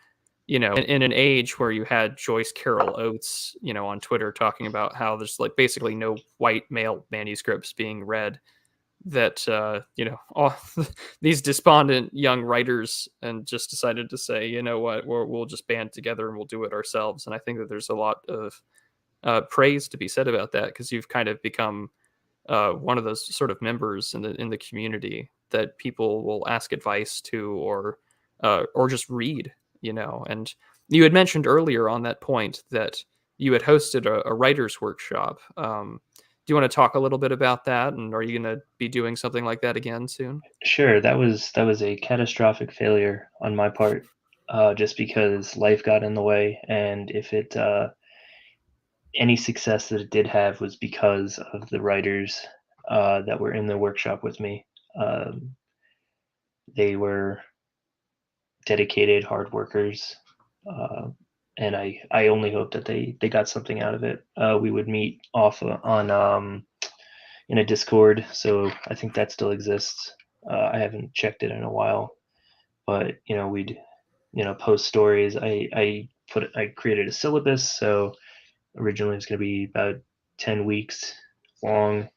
in an age where you had Joyce Carol Oates, on Twitter talking about how there's like basically no white male manuscripts being read, that all these despondent young writers and just decided to say, what, we'll just band together and we'll do it ourselves. And I think that there's a lot of praise to be said about that, because you've kind of become one of those sort of members in the community that people will ask advice to, or just read. And you had mentioned earlier on that point that you had hosted a writers workshop. Do you want to talk a little bit about that, and are you going to be doing something like that again soon? Sure, that was a catastrophic failure on my part, just because life got in the way, and if it any success that it did have was because of the writers that were in the workshop with me. They were dedicated, hard workers, uh, and I only hope that they got something out of it. We would meet off on in a Discord, so I think that still exists. I haven't checked it in a while, but we'd post stories. I created a syllabus, so originally it's going to be about 10 weeks long.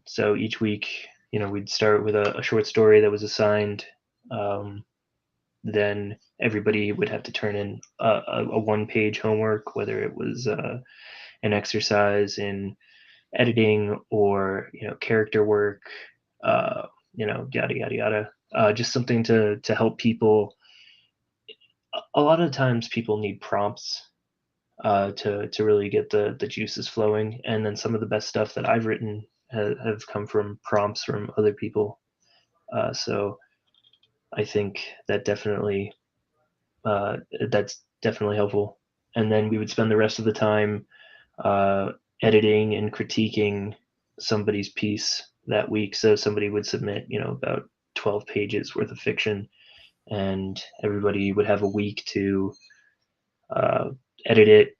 So each week, we'd start with a short story that was assigned. Then everybody would have to turn in a one-page homework, whether it was an exercise in editing, or character work, yada yada yada. Just something to help people. A lot of times, people need prompts to really get the juices flowing, and then some of the best stuff that I've written have come from prompts from other people. So I think uh, that's definitely helpful. And then we would spend the rest of the time uh, editing and critiquing somebody's piece that week. So somebody would submit, about 12 pages worth of fiction, and everybody would have a week to uh, edit it,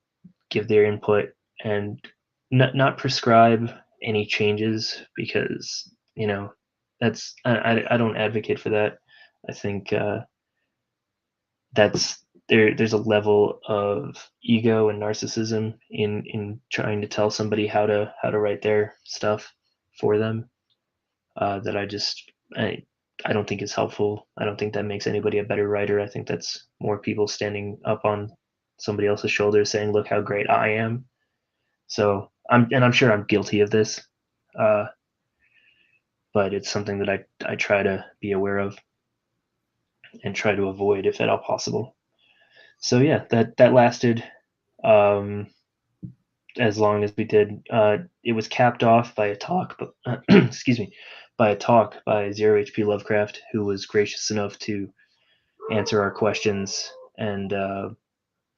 give their input, and not prescribe any changes, because that's I don't advocate for that. I think that's there's a level of ego and narcissism in trying to tell somebody how to write their stuff for them, that I just I I don't think is helpful. I don't think that makes anybody a better writer. I think that's more people standing up on somebody else's shoulders saying, "Look how great I am." So I'm sure I'm guilty of this, uh, but it's something that I try to be aware of and try to avoid if at all possible. So yeah, that lasted um, as long as we did. It was capped off by a talk, but excuse me, by a talk by Zero HP Lovecraft, who was gracious enough to answer our questions, and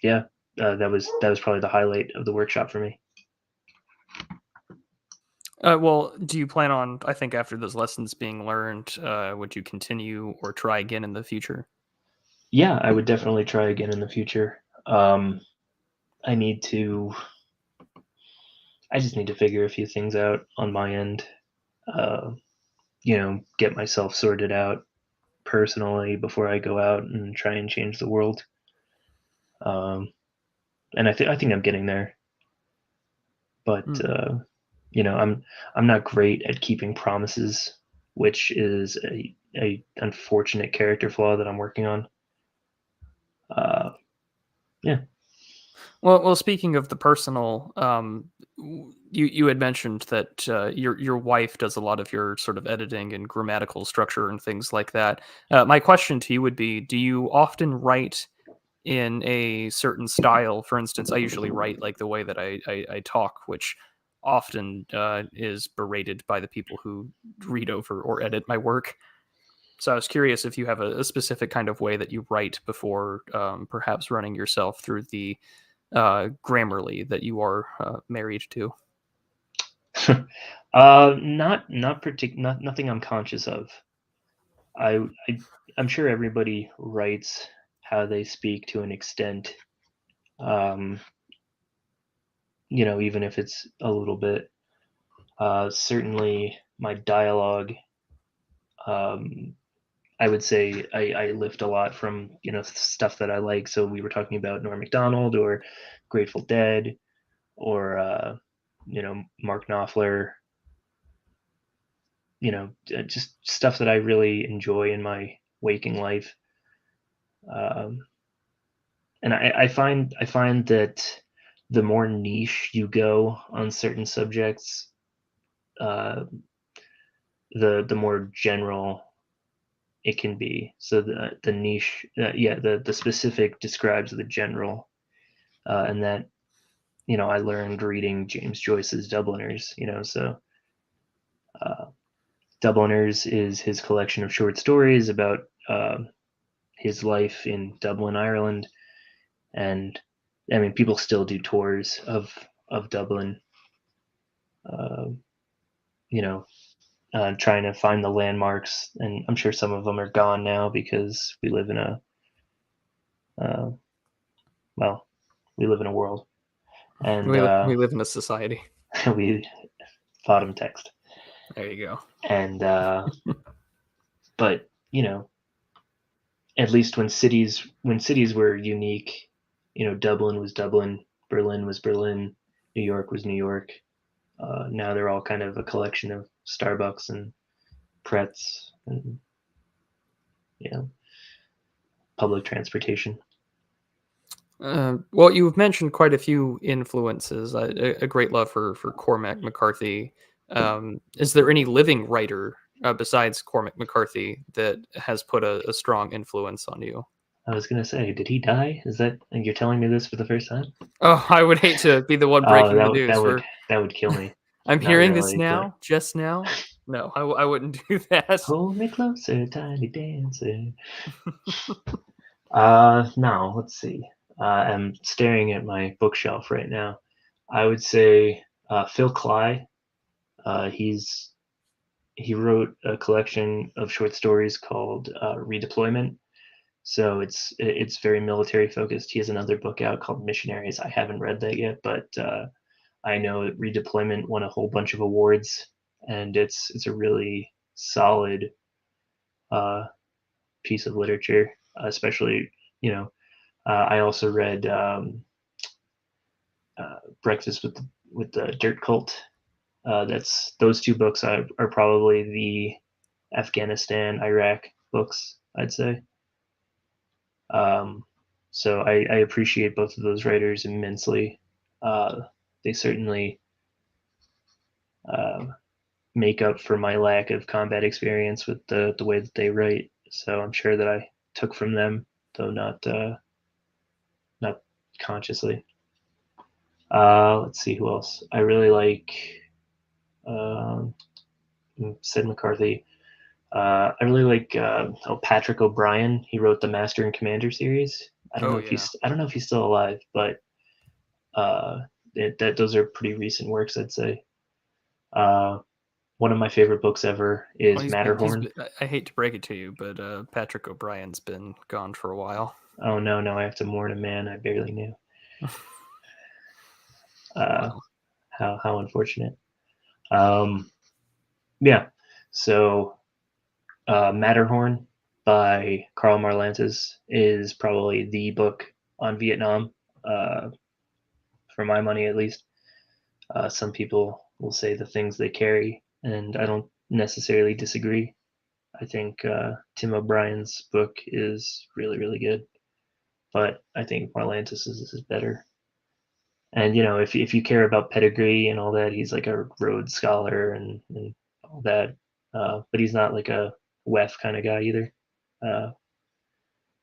yeah, that was probably the highlight of the workshop for me. Well, do you plan on? I think after those lessons being learned, would you continue or try again in the future? Yeah, I would definitely try again in the future. I need to. I just need to figure a few things out on my end. Uh, get myself sorted out personally before I go out and try and change the world. Um, and I think I'm getting there, but Hmm. I'm not great at keeping promises, which is a unfortunate character flaw that I'm working on. Uh, yeah. Well, speaking of the personal, you had mentioned that your wife does a lot of your sort of editing and grammatical structure and things like that. My question to you would be: do you often write in a certain style? For instance, I usually write like the way that I talk, which often is berated by the people who read over or edit my work. So I was curious if you have a specific kind of way that you write before perhaps running yourself through the Grammarly that you are married to. Not nothing I'm conscious of. I I'm sure everybody writes how they speak to an extent. Um, even if it's a little bit. Certainly, my dialogue. Um, I would say I lift a lot from stuff that I like. So we were talking about Norm Macdonald or Grateful Dead or Mark Knopfler. Just stuff that I really enjoy in my waking life. Um, and I find that the more niche you go on certain subjects, uh, the more general it can be. So the niche, yeah, the specific describes the general, and that I learned reading James Joyce's Dubliners. So uh, Dubliners is his collection of short stories about his life in Dublin, Ireland, and I mean people still do tours of Dublin. Uh, you know, trying to find the landmarks, and I'm sure some of them are gone now because we live in a uh, well, we live in a world, and We live in a society. we bottom text, There you go. and but at least when cities were unique, Dublin was Dublin, Berlin was Berlin, New York was New York. Now they're all kind of a collection of Starbucks and Pretz and you know public transportation. Well, you've mentioned quite a few influences. A great love for Cormac McCarthy. Is there any living writer besides Cormac McCarthy that has put a strong influence on you? I was gonna say, did he die? Is that and you're telling me this for the first time? Oh, I would hate to be the one Oh, breaking that the would that news. would For that would kill me. I'm Not hearing this really, but now, just now. No, I wouldn't do that. hold me closer, tiny dancer. No, let's see. I'm staring at my bookshelf right now. I would say Phil Cly. He wrote a collection of short stories called Redeployment. So it's very military focused. He has another book out called Missionaries. I haven't read that yet, but I know that Redeployment won a whole bunch of awards, and it's a really solid uh, piece of literature. Especially, I also read Breakfast with the Dirt Cult. That's those two books are probably Afghanistan, Iraq books, I'd say. So I appreciate both of those writers immensely. They certainly uh, make up for my lack of combat experience with the way that they write. So I'm sure that I took from them, though not consciously. Let's see who else. I really like um, Sid McCarthy. I really like Patrick O'Brien. He wrote the Master and Commander series. Oh yeah. I don't know if he's still alive, but uh, those are pretty recent works, I'd say. Uh, One of my favorite books ever Well, is he's Matterhorn. been, I hate to break it to you, but Patrick O'Brien's been gone for a while. Oh no, no, I have to mourn a man I barely knew. Uh, Well, how unfortunate. Um, yeah. So Matterhorn by Karl Marlantes is probably the book on Vietnam, uh, for my money at least. Some people will say the things they carry, and I don't necessarily disagree. I think Tim O'Brien's book is really, really good, but I think Marlantes is better. And if you care about pedigree and all that, he's like a Rhodes Scholar and all that. But he's not like a WEF kind of guy either. Uh,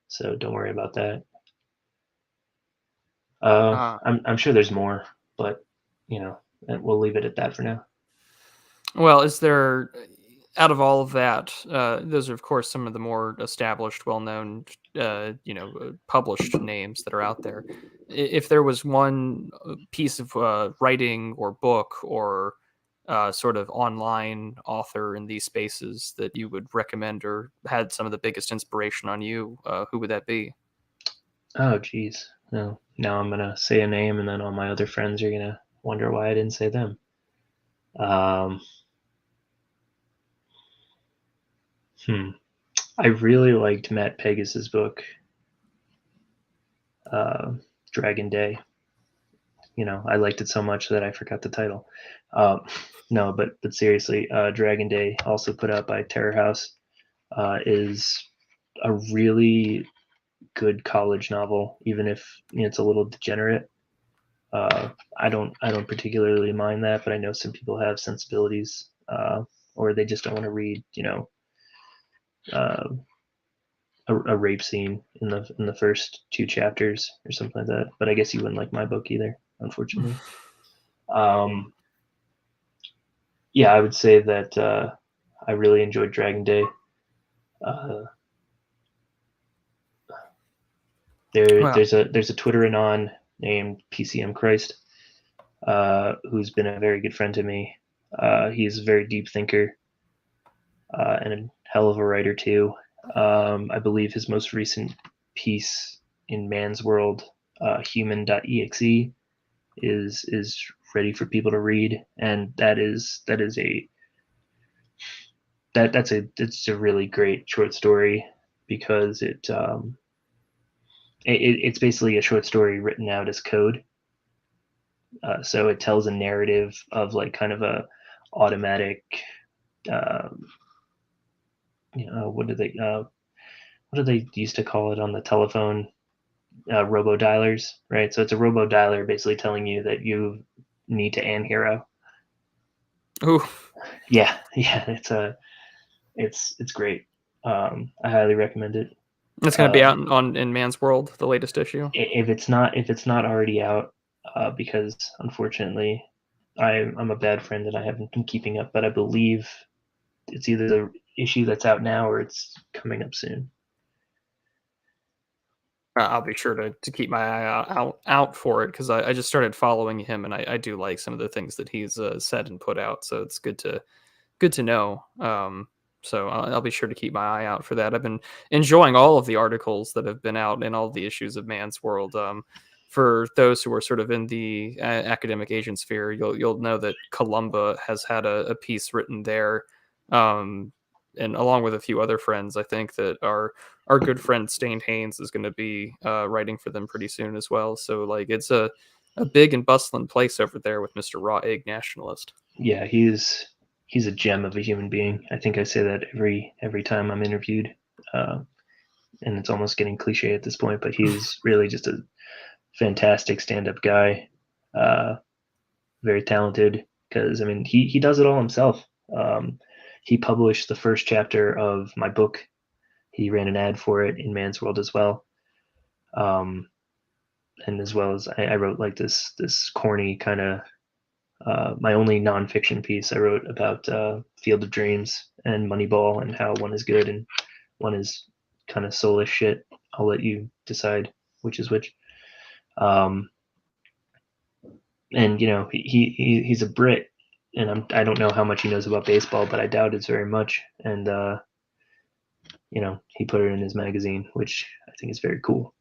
so don't worry about that. uh, I'm sure there's more, but we'll leave it at that for now. well, is there out of all of that? Those are, of course, some of the more established, well-known, published names that are out there. If there was one piece of writing or book or sort of online author in these spaces that you would recommend or had some of the biggest inspiration on you, who would that be? Oh, geez. No, now I'm gonna say a name, and then all my other friends are gonna wonder why I didn't say them. Um, hmm. I really liked Matt Pegas's book, uh, Dragon Day. I liked it so much that I forgot the title. Um, no, but seriously, Dragon Day, also put out by Terror House, is a really good college novel, even if it's a little degenerate. I don't particularly mind that, but I know some people have sensibilities, or they just don't want to read, uh, a rape scene in the first two chapters or something like that. But I guess you wouldn't like my book either, unfortunately. Um, yeah, I would say that I really enjoyed Dragon Day. Uh, Well, there's a Twitter anon named PCM Christ, who's been a very good friend to me. He's a very deep thinker, and a hell of a writer too. I believe his most recent piece in Man's World, Human.exe, is ready for people to read, and that's a really great short story because it's basically a short story written out as code. So it tells a narrative of like kind of a automatic, uh, what do they used to call it on the telephone? Robo dialers, right? So it's a robo dialer basically telling you that you need to end hero. ooh, Yeah, yeah, it's great. I highly recommend it. it's going to be Uh, out in Man's World, the latest issue. if it's not already out, because unfortunately I'm a bad friend and I haven't been keeping up, but I believe it's either the issue that's out now or it's coming up soon. I'll be sure to keep my eye out for it because I just started following him and I do like some of the things that he's said and put out. So it's good to know. So I'll be sure to keep my eye out for that. I've been enjoying all of the articles that have been out in all the issues of Man's World. For those who are sort of in the academic Asian sphere, you'll know that Columba has had a piece written there, um, and along with a few other friends, I think that our good friend Stain Haynes is going to be writing for them pretty soon as well. So like it's a big and bustling place over there with Mr. Raw Egg Nationalist. Yeah, he's he's a gem of a human being. I think I say that every time I'm interviewed, and it's almost getting cliche at this point. But he's really just a fantastic stand-up guy, uh, very talented. Because I mean, he does it all himself. He published the first chapter of my book. He ran an ad for it in Man's World as well. And as well as I wrote like this corny kind of my only nonfiction piece I wrote about Field of Dreams and Moneyball and how one is good and one is kind of soulless shit. I'll let you decide which is which. And you know he's a Brit, and I don't know how much he knows about baseball, but I doubt it's very much. And you know he put it in his magazine, which I think is very cool.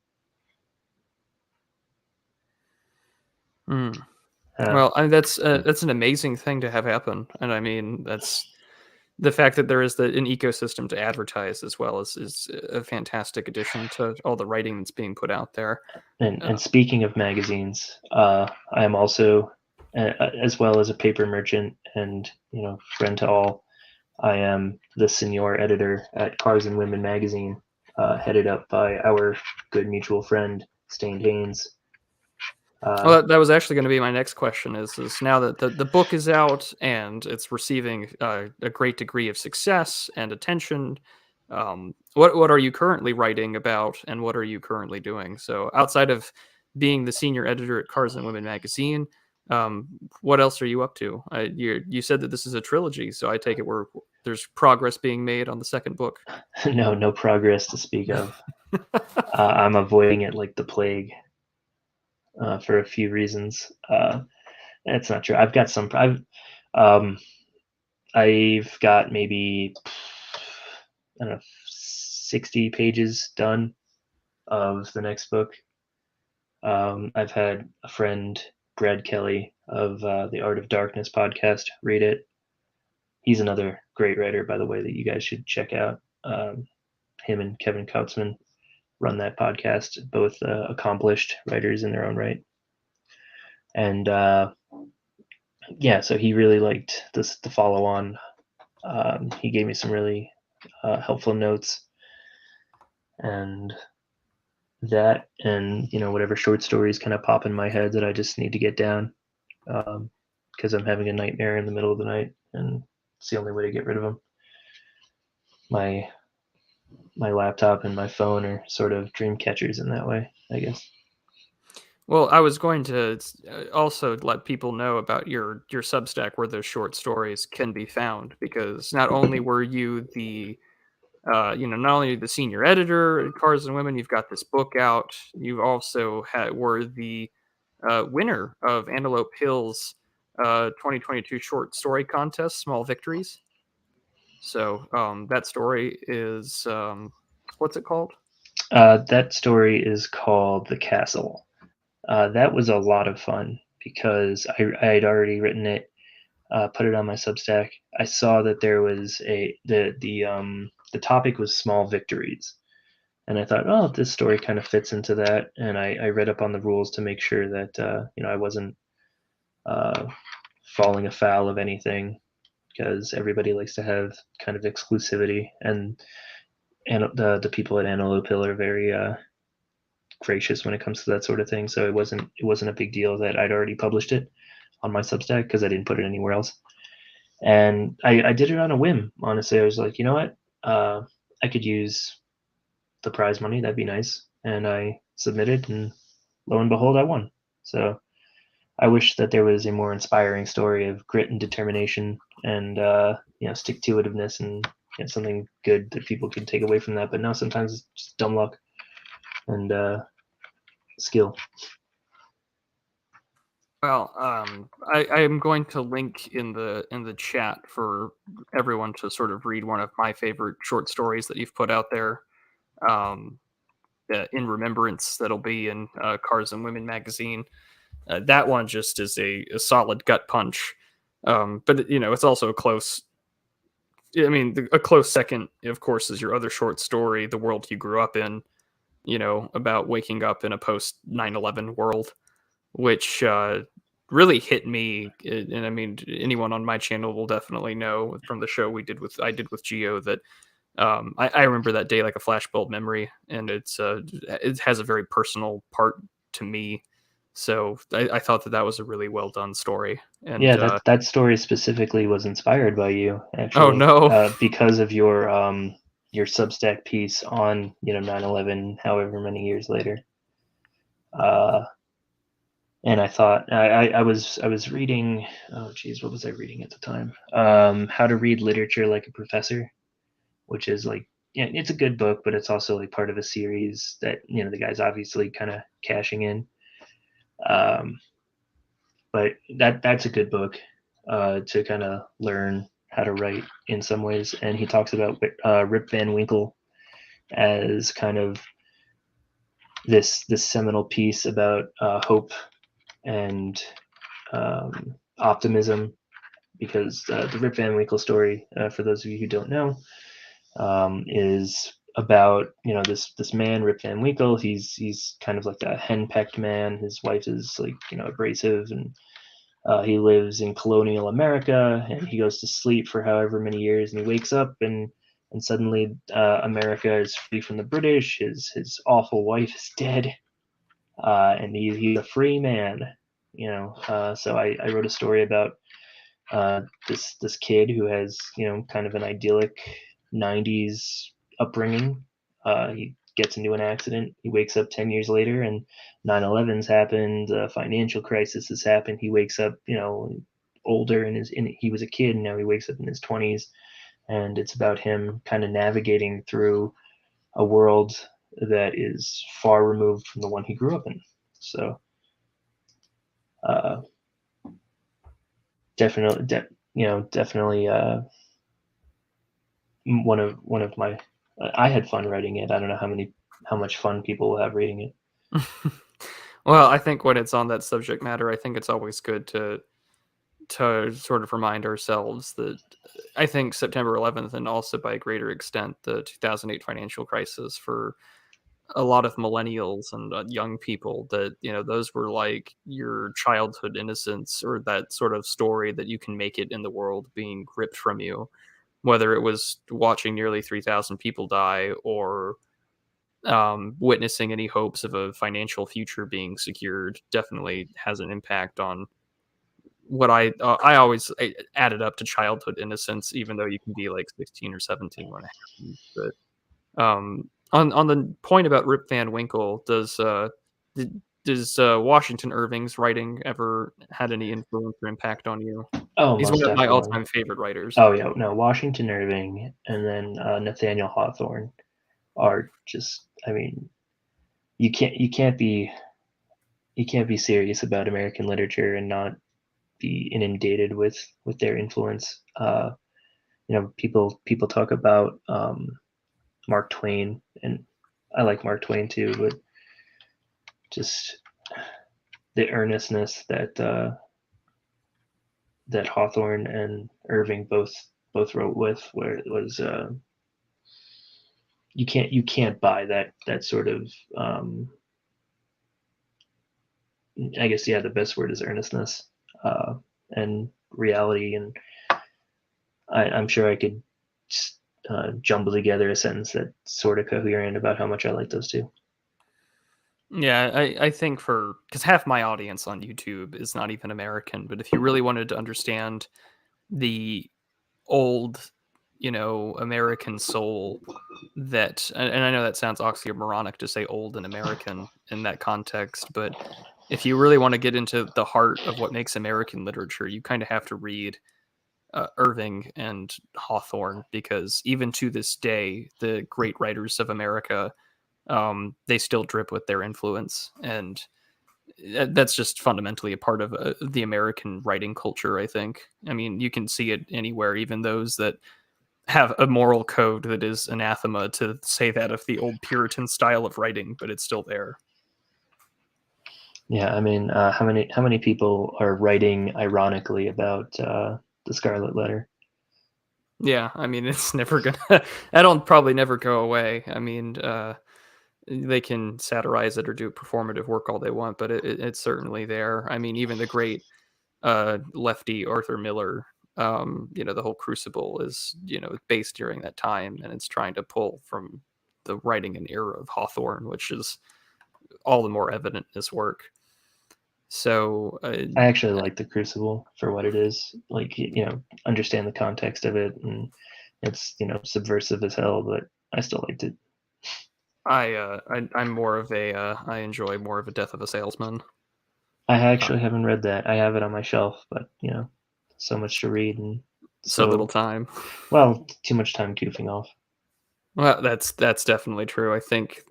Well, I mean, that's an amazing thing to have happen, and I mean that's the fact that there is an ecosystem to advertise as well is a fantastic addition to all the writing that's being put out there. And speaking of magazines, I am also, as well as a paper merchant and you know friend to all, I am the senior editor at Cars and Women magazine, headed up by our good mutual friend Stain Haynes. Well, that was actually going to be my next question. Is now that the book is out and it's receiving a great degree of success and attention, what are you currently writing about, and what are you currently doing? So outside of being the senior editor at Cars and Women magazine, what else are you up to? You said that this is a trilogy, so I take it there's progress being made on the second book. No progress to speak of. I'm avoiding it like the plague. For a few reasons. That's not true. I've got maybe I don't know 60 pages done of the next book. I've had a friend, Brad Kelly of the Art of Darkness podcast, read it. He's another great writer, by the way, that you guys should check out. Him and Kevin Kautzman run that podcast, both accomplished writers in their own right. And yeah, so he really liked the follow on. He gave me some really helpful notes, and and you know whatever short stories kind of pop in my head that I just need to get down, because I'm having a nightmare in the middle of the night, and it's the only way to get rid of them. My laptop and my phone are sort of dream catchers in that way, I guess. Well, I was going to also let people know about your Substack where those short stories can be found, because not only were you the not only the senior editor at Cars and Women, you've got this book out. You also were the winner of Antelope Hill's 2022 short story contest, Small Victories. So that story is what's it called? That story is called The Castle. That was a lot of fun because I had already written it, put it on my Substack. I saw that there was the topic was small victories, and I thought, oh, this story kind of fits into that. And I read up on the rules to make sure that I wasn't falling afoul of anything, because everybody likes to have kind of exclusivity, and the people at Antelope Hill are very gracious when it comes to that sort of thing. So it wasn't a big deal that I'd already published it on my Substack because I didn't put it anywhere else. And I did it on a whim. Honestly, I was like, you know what, I could use the prize money. That'd be nice. And I submitted, and lo and behold, I won. So I wish that there was a more inspiring story of grit and determination and stick to itiveness and something good that people can take away from that. But no, sometimes it's just dumb luck and skill. Well, I am going to link in the chat for everyone to sort of read one of my favorite short stories that you've put out there, in remembrance. That'll be in Cars and Women magazine. That one just is a solid gut punch, but it's also a close. I mean, a close second, of course, is your other short story, "The World You Grew Up In." About waking up in a post 9/11 world, which really hit me, and I mean anyone on my channel will definitely know from the show I did with Geo that I remember that day like a flashbulb memory, and it has a very personal part to me. So I thought that that was a really well done story. And Yeah, that story specifically was inspired by you, oh actually, no, because of your Substack piece on 9/11, however many years later. Uh, and I thought I was reading, oh geez, what was I reading at the time? How to Read Literature Like a Professor, which is like, yeah, it's a good book, but it's also like part of a series that the guy's obviously kind of cashing in. Um, but that's a good book to kind of learn how to write in some ways. And he talks about Rip Van Winkle as kind of this seminal piece about hope and optimism, because the Rip Van Winkle story, for those of you who don't know, is about this man Rip Van Winkle. He's kind of like a henpecked man. His wife is like abrasive, and he lives in colonial America, and he goes to sleep for however many years, and he wakes up, and suddenly America is free from the British. His awful wife is dead, and he's a free man. So I wrote a story about this kid who has kind of an idyllic '90s upbringing. He gets into an accident. He wakes up 10 years later, and 9/11's happened. A financial crisis has happened. He wakes up, older, and he was a kid, and now he wakes up in his 20s, and it's about him kind of navigating through a world that is far removed from the one he grew up in. So uh, definitely one of my. I had fun writing it. I don't know how much fun people will have reading it. well, I think when it's on that subject matter, I think it's always good to sort of remind ourselves that I think September 11th, and also by a greater extent the 2008 financial crisis, for a lot of millennials and young people, that those were like your childhood innocence, or that sort of story that you can make it in the world being ripped from you, whether it was watching nearly 3,000 people die, or witnessing any hopes of a financial future being secured. Definitely has an impact on what I always added up to childhood innocence, even though you can be like 16 or 17 when it happens. But on the point about Rip Van Winkle, does Washington Irving's writing ever had any influence or impact on you? Oh, He's most one of my definitely. all-time favorite writers. Oh yeah, no, Washington Irving and then Nathaniel Hawthorne are just. I mean, you can't be serious about American literature and not be inundated with their influence. People talk about Mark Twain, and I like Mark Twain too, but just the earnestness that Hawthorne and Irving both wrote with, where it was you can't buy that sort of I guess, yeah, the best word is earnestness, and reality. And I'm sure I could jumble together a sentence that's sort of coherent about how much I like those two. Yeah, I think because half my audience on YouTube is not even American, but if you really wanted to understand the old, American soul, and I know that sounds oxymoronic to say old and American in that context, but if you really want to get into the heart of what makes American literature, you kind of have to read Irving and Hawthorne, because even to this day, the great writers of America, they still drip with their influence, and that's just fundamentally a part of the American writing culture. I think. I mean, you can see it anywhere, even those that have a moral code that is anathema to say that of the old Puritan style of writing, but it's still there. Yeah, I mean, how many people are writing ironically about the Scarlet Letter? Yeah, I mean, it's never gonna. That'll probably never go away. I mean, they can satirize it or do performative work all they want, but it's certainly there. I mean, even the great lefty Arthur Miller. The whole Crucible is based during that time, and it's trying to pull from the writing and era of Hawthorne, which is all the more evident in his work. So I actually like the Crucible for what it is. Like, understand the context of it, and it's subversive as hell, but I still liked it. I'm more of a I enjoy more of a Death of a Salesman. I actually haven't read that. I have it on my shelf, but so much to read and So little so time. well, too much time goofing off. Well, that's definitely true. I think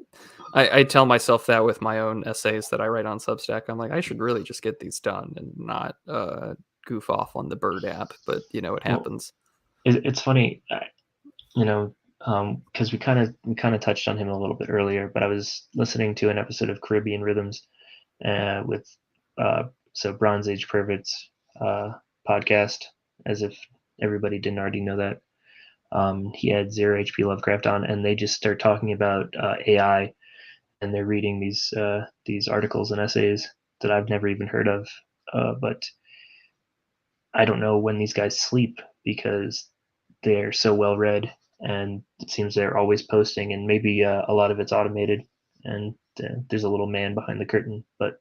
I tell myself that with my own essays that I write on Substack. I'm like, I should really just get these done and not goof off on the Bird app. But it Well, happens. it's funny, because we kind of touched on him a little bit earlier. But I was listening to an episode of Caribbean Rhythms with so Bronze Age Perverts podcast, as if everybody didn't already know that. He had Zero HP Lovecraft on, and they just start talking about AI, and they're reading these articles and essays that I've never even heard of. But I don't know when these guys sleep because they're so well read, and it seems they're always posting. And maybe a lot of it's automated, and there's a little man behind the curtain, but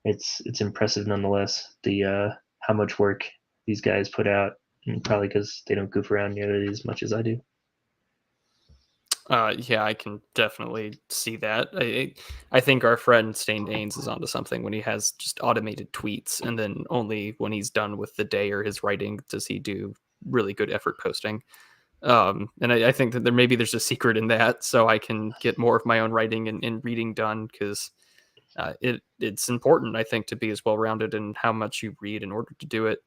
it's impressive nonetheless. The how much work these guys put out, and probably because they don't goof around nearly as much as I do. Yeah, I can definitely see that. I think our friend Stain Danes is onto something when he has just automated tweets, and then only when he's done with the day or his writing does he do really good effort posting. And I think that there's a secret in that, so I can get more of my own writing and reading done because it's important, I think, to be as well rounded in how much you read in order to do it.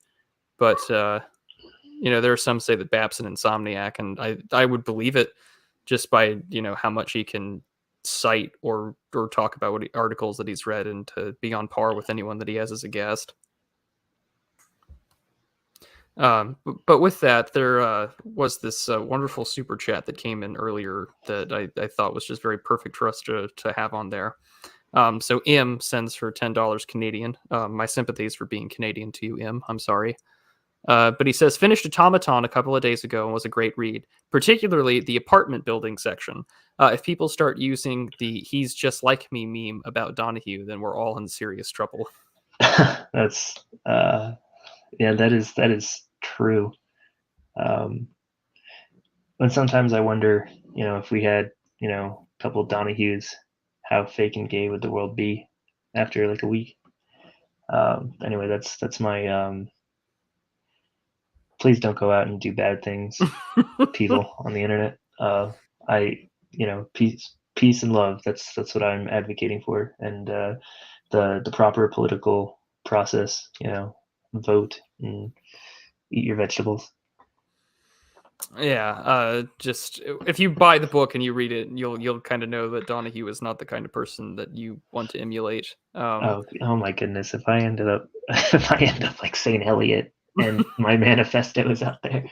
But there are some say that Bab's an insomniac, and I would believe it just by how much he can cite or talk about articles that he's read, and to be on par with anyone that he has as a guest. But with that, there was this wonderful super chat that came in earlier that I thought was just very perfect for us to have on there. So M sends her $10 Canadian. My sympathies for being Canadian to you, M. I'm sorry. But he says, finished Automaton a couple of days ago and was a great read, particularly the apartment building section. If people start using the "he's just like me" meme about Donahue, then we're all in serious trouble. That's yeah, that is true. But sometimes I wonder, if we had, a couple of Donahues, how fake and gay would the world be after like a week? Anyway, that's my please don't go out and do bad things, people on the internet. Peace and love. That's what I'm advocating for, and the proper political process. Vote and eat your vegetables. Yeah, just if you buy the book and you read it, you'll kind of know that Donahue is not the kind of person that you want to emulate. Oh my goodness! If I end up like Saint Eliot and my manifesto is out there,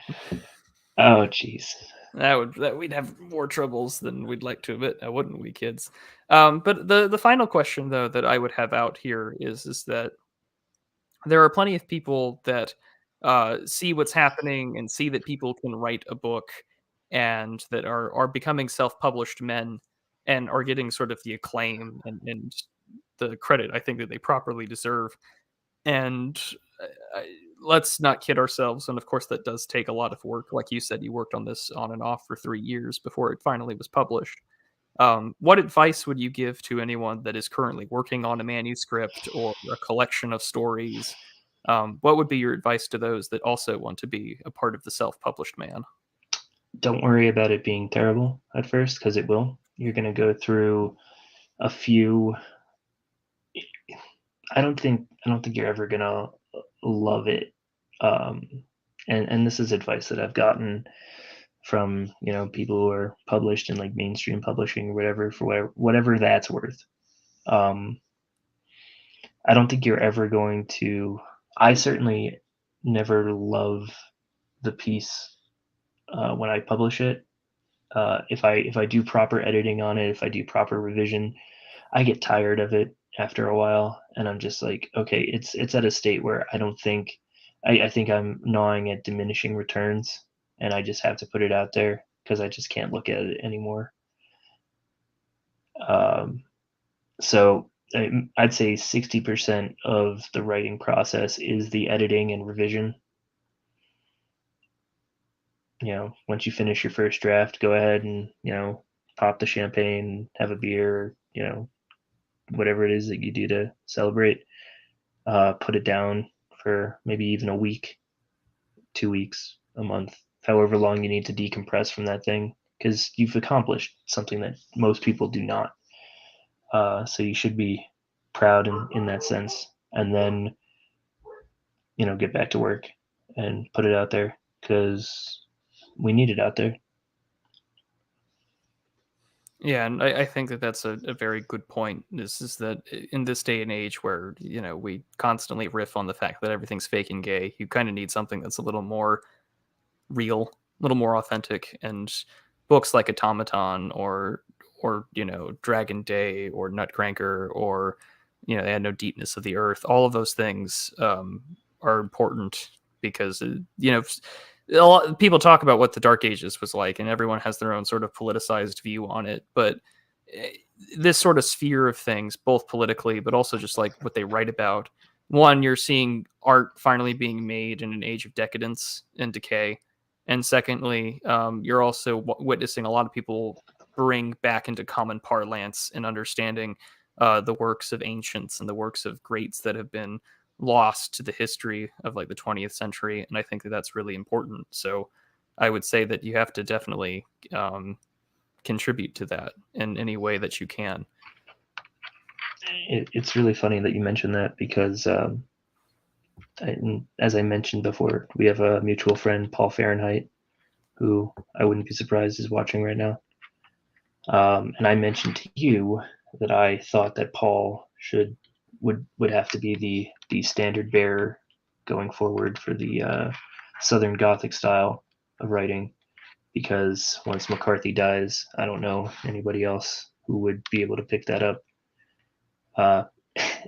oh jeez. That we'd have more troubles than we'd like to admit, wouldn't we, kids? But the final question though that I would have out here is that there are plenty of people that see what's happening and see that people can write a book, and that are becoming self-published men and are getting sort of the acclaim and the credit I think that they properly deserve. And let's not kid ourselves. And of course, that does take a lot of work. Like you said, you worked on this on and off for 3 years before it finally was published. What advice would you give to anyone that is currently working on a manuscript or a collection of stories? What would be your advice to those that also want to be a part of the self-published man? Don't worry about it being terrible at first, because it will. You're going to go through a few. I don't think you're ever going to love it. And this is advice that I've gotten from people who are published in like mainstream publishing or whatever, for whatever that's worth. I don't think you're ever going to. I certainly never love the piece when I publish it. If I do proper editing on it, if I do proper revision, I get tired of it after a while, and I'm just like, okay, it's at a state where I don't think I think I'm gnawing at diminishing returns, and I just have to put it out there because I just can't look at it anymore. Um, so I'd say 60% of the writing process is the editing and revision. Once you finish your first draft, go ahead and, pop the champagne, have a beer, whatever it is that you do to celebrate. Put it down for maybe even a week, 2 weeks, a month, however long you need to decompress from that thing, because you've accomplished something that most people do not. So you should be proud in that sense, and then get back to work and put it out there because we need it out there. Yeah, and I think that that's a very good point. This is that in this day and age where we constantly riff on the fact that everything's fake and gay, you kind of need something that's a little more real, a little more authentic. And books like Automaton or Dragon Day or Nutcracker or they had no deepness of the earth. All of those things are important because a lot of people talk about what the Dark Ages was like, and everyone has their own sort of politicized view on it. But eh, this sort of sphere of things, both politically, but also just like what they write about. One, you're seeing art finally being made in an age of decadence and decay, and secondly, you're also witnessing a lot of people bring back into common parlance and understanding the works of ancients and the works of greats that have been lost to the history of like the 20th century, and I think that that's really important. So I would say that you have to definitely contribute to that in any way that you can. It's really funny that you mentioned that because, as I mentioned before, we have a mutual friend, Paul Fahrenheit, who I wouldn't be surprised is watching right now. And I mentioned to you that I thought that Paul would have to be the standard bearer going forward for the Southern Gothic style of writing, because once McCarthy dies, I don't know anybody else who would be able to pick that up. Uh,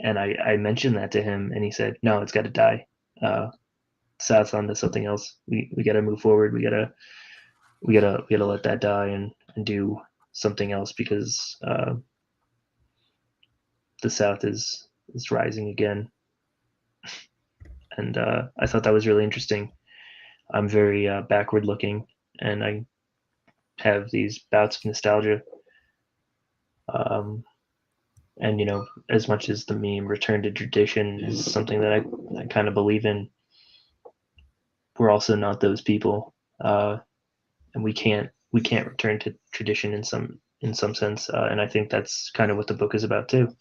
and I mentioned that to him, and he said, "No, it's got to die. South's on to something else. We got to move forward. We gotta let that die and do something else because the South is rising again." And I thought that was really interesting. I'm very backward looking, and I have these bouts of nostalgia. Um, and as much as the meme "return to tradition" is something that I kind of believe in, we're also not those people, and we can't return to tradition in some sense. And I think that's kind of what the book is about too.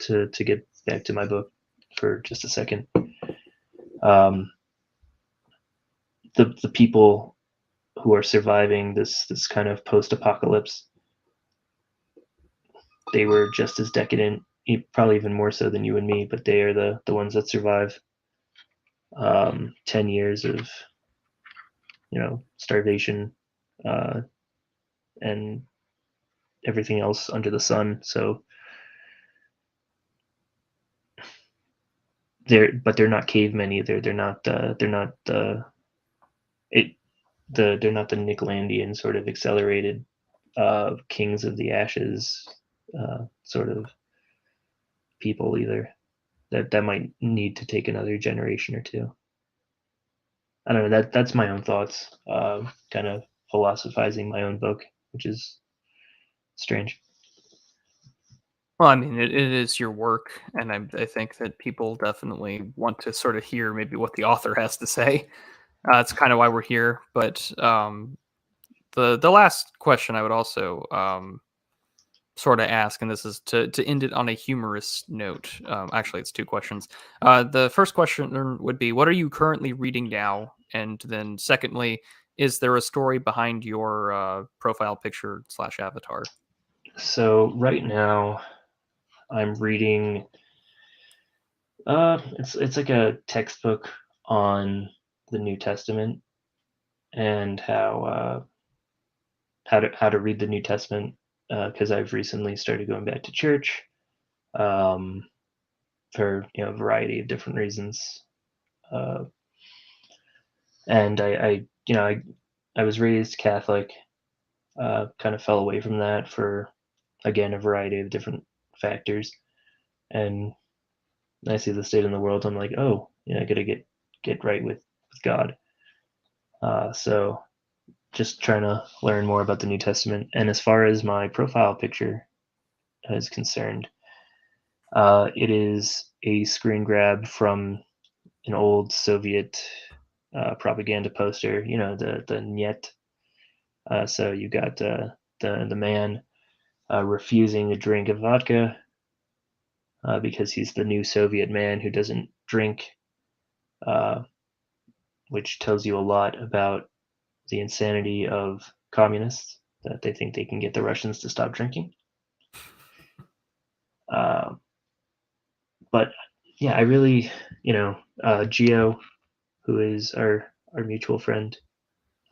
To get back to my book for just a second, um, the people who are surviving this kind of post apocalypse, they were just as decadent, probably even more so than you and me, but they are the ones that survive 10 years of starvation, uh, and everything else under the sun. So they're not cavemen either. It they're not the Nicklandian sort of accelerated kings of the ashes sort of people either. That might need to take another generation or two. I don't know. That's my own thoughts. Kind of philosophizing my own book, which is strange. Well, I mean, it is your work, and I think that people definitely want to sort of hear maybe what the author has to say. That's kind of why we're here. But the last question I would also sort of ask, and this is to end it on a humorous note. Actually, it's two questions. The first question would be, what are you currently reading now? And then, secondly, is there a story behind your profile picture slash avatar? So right now, I'm reading. It's like a textbook on the New Testament and how to read the New Testament, because I've recently started going back to church, for a variety of different reasons. And I was raised Catholic, kind of fell away from that for, again, a variety of different factors. And I see the state in the world. I'm like, oh, I got to get right with God. So just trying to learn more about the New Testament. And as far as my profile picture is concerned, it is a screen grab from an old Soviet propaganda poster. The Niet. So you got the man refusing a drink of vodka because he's the new Soviet man who doesn't drink, which tells you a lot about the insanity of communists, that they think they can get the Russians to stop drinking. But yeah, I really, Geo, who is our mutual friend,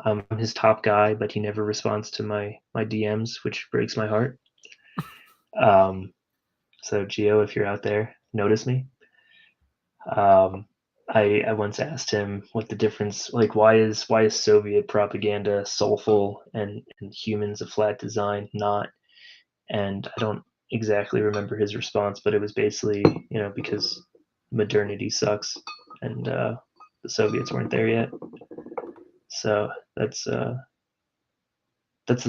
I'm his top guy, but he never responds to my DMs, which breaks my heart. So Geo, if you're out there, notice me. I once asked him what the difference, like why is Soviet propaganda soulful and humans a flat design not? And I don't exactly remember his response, but it was basically, because modernity sucks, and the Soviets weren't there yet. So that's the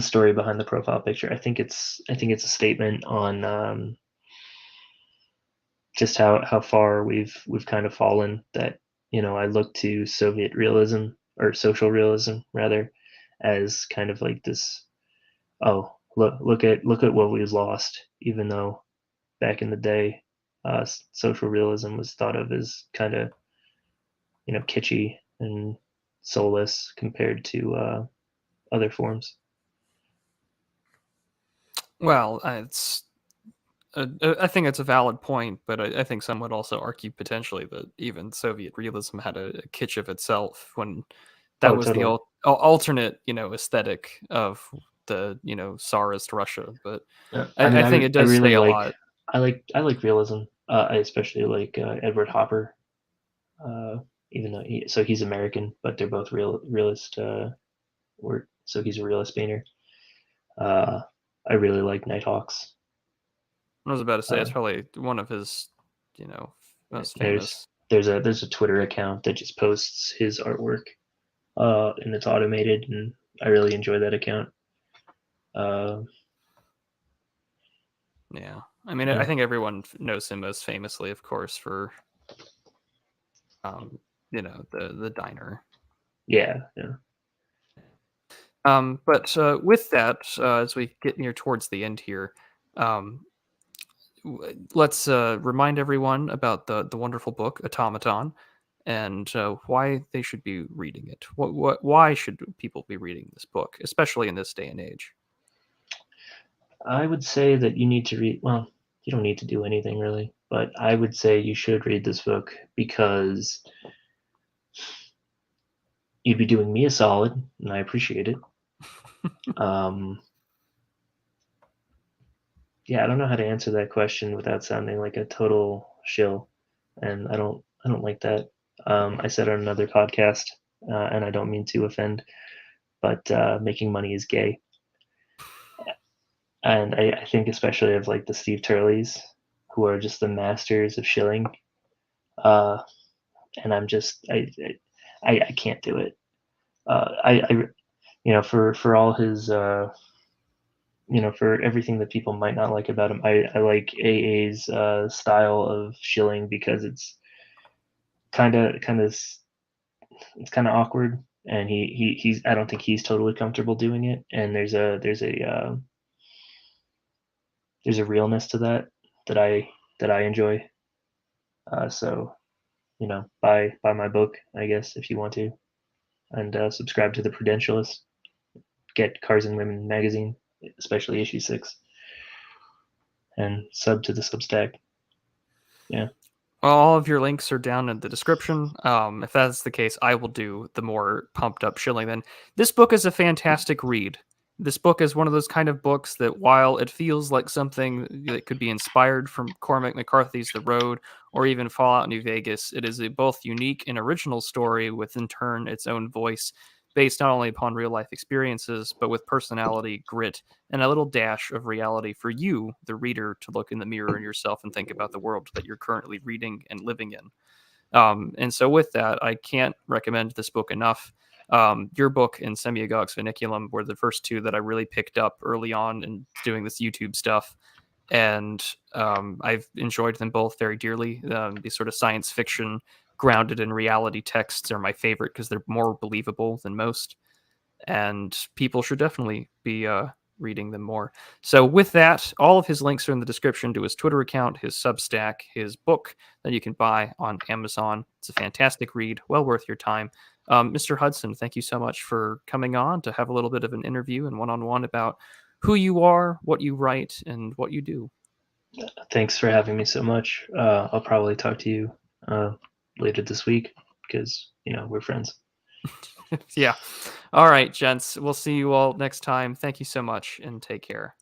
story behind the profile picture. I think it's a statement on just how far we've kind of fallen. That I look to Soviet realism, or social realism rather, as kind of like this. Oh, look at what we've lost, even though back in the day, social realism was thought of as kind of kitschy and soulless compared to other forms. Well, I think it's a valid point, but I think some would also argue potentially that even Soviet realism had a kitsch of itself, when that Oh, was the totally. alternate, aesthetic of the, Tsarist Russia. But I mean, I think it I does say really a lot. I like realism. I especially like Edward Hopper. Even though he's American, but they're both realist work. So he's a realist painter. Uh, I really like Nighthawks. I was about to say Uh, it's probably one of his, most there's famous. there's a Twitter account that just posts his artwork, and it's automated, and I really enjoy that account. Uh, Yeah, I mean, I yeah, think everyone knows him most famously, of course, for the diner. yeah, yeah. But with that, as we get near towards the end here, um, let's remind everyone about the wonderful book Automaton, and why they should be reading it. Why should people be reading this book, especially in this day and age? I would say that you need to read. Well, you don't need to do anything really, but I would say you should read this book because you'd be doing me a solid, and I appreciate it. Um, yeah, I don't know how to answer that question without sounding like a total shill, and I don't like that. I said on another podcast, and I don't mean to offend, but making money is gay, and I think especially of like the Steve Turleys, who are just the masters of shilling, uh, and I'm just I can't do it. I for all his for everything that people might not like about him, I like AA's style of shilling because it's kind of it's kind of awkward, and he's I don't think he's totally comfortable doing it, and there's a realness to that that I enjoy. So buy my book, I guess, if you want to, and subscribe to the Prudentialist. Get Cars and Women magazine, especially issue 6, and sub to the Substack. Yeah. All of your links are down in the description. If that's the case, I will do the more pumped up shilling. Then this book is a fantastic read. This book is one of those kind of books that, while it feels like something that could be inspired from Cormac McCarthy's The Road or even Fallout New Vegas, it is a both unique and original story with, in turn, its own voice, based not only upon real life experiences, but with personality, grit, and a little dash of reality for you, the reader, to look in the mirror in yourself and think about the world that you're currently reading and living in. And so, with that, I can't recommend this book enough. Your book and Semiagog's Funiculum were the first two that I really picked up early on in doing this YouTube stuff. And I've enjoyed them both very dearly. These sort of science fiction grounded in reality texts are my favorite because they're more believable than most. And people should definitely be reading them more. So, with that, all of his links are in the description to his Twitter account, his Substack, his book that you can buy on Amazon. It's a fantastic read, well worth your time. Mr. Hudson, thank you so much for coming on to have a little bit of an interview and one on one about who you are, what you write, and what you do. Thanks for having me so much. I'll probably talk to you later this week because, we're friends. Yeah. All right, gents. We'll see you all next time. Thank you so much and take care.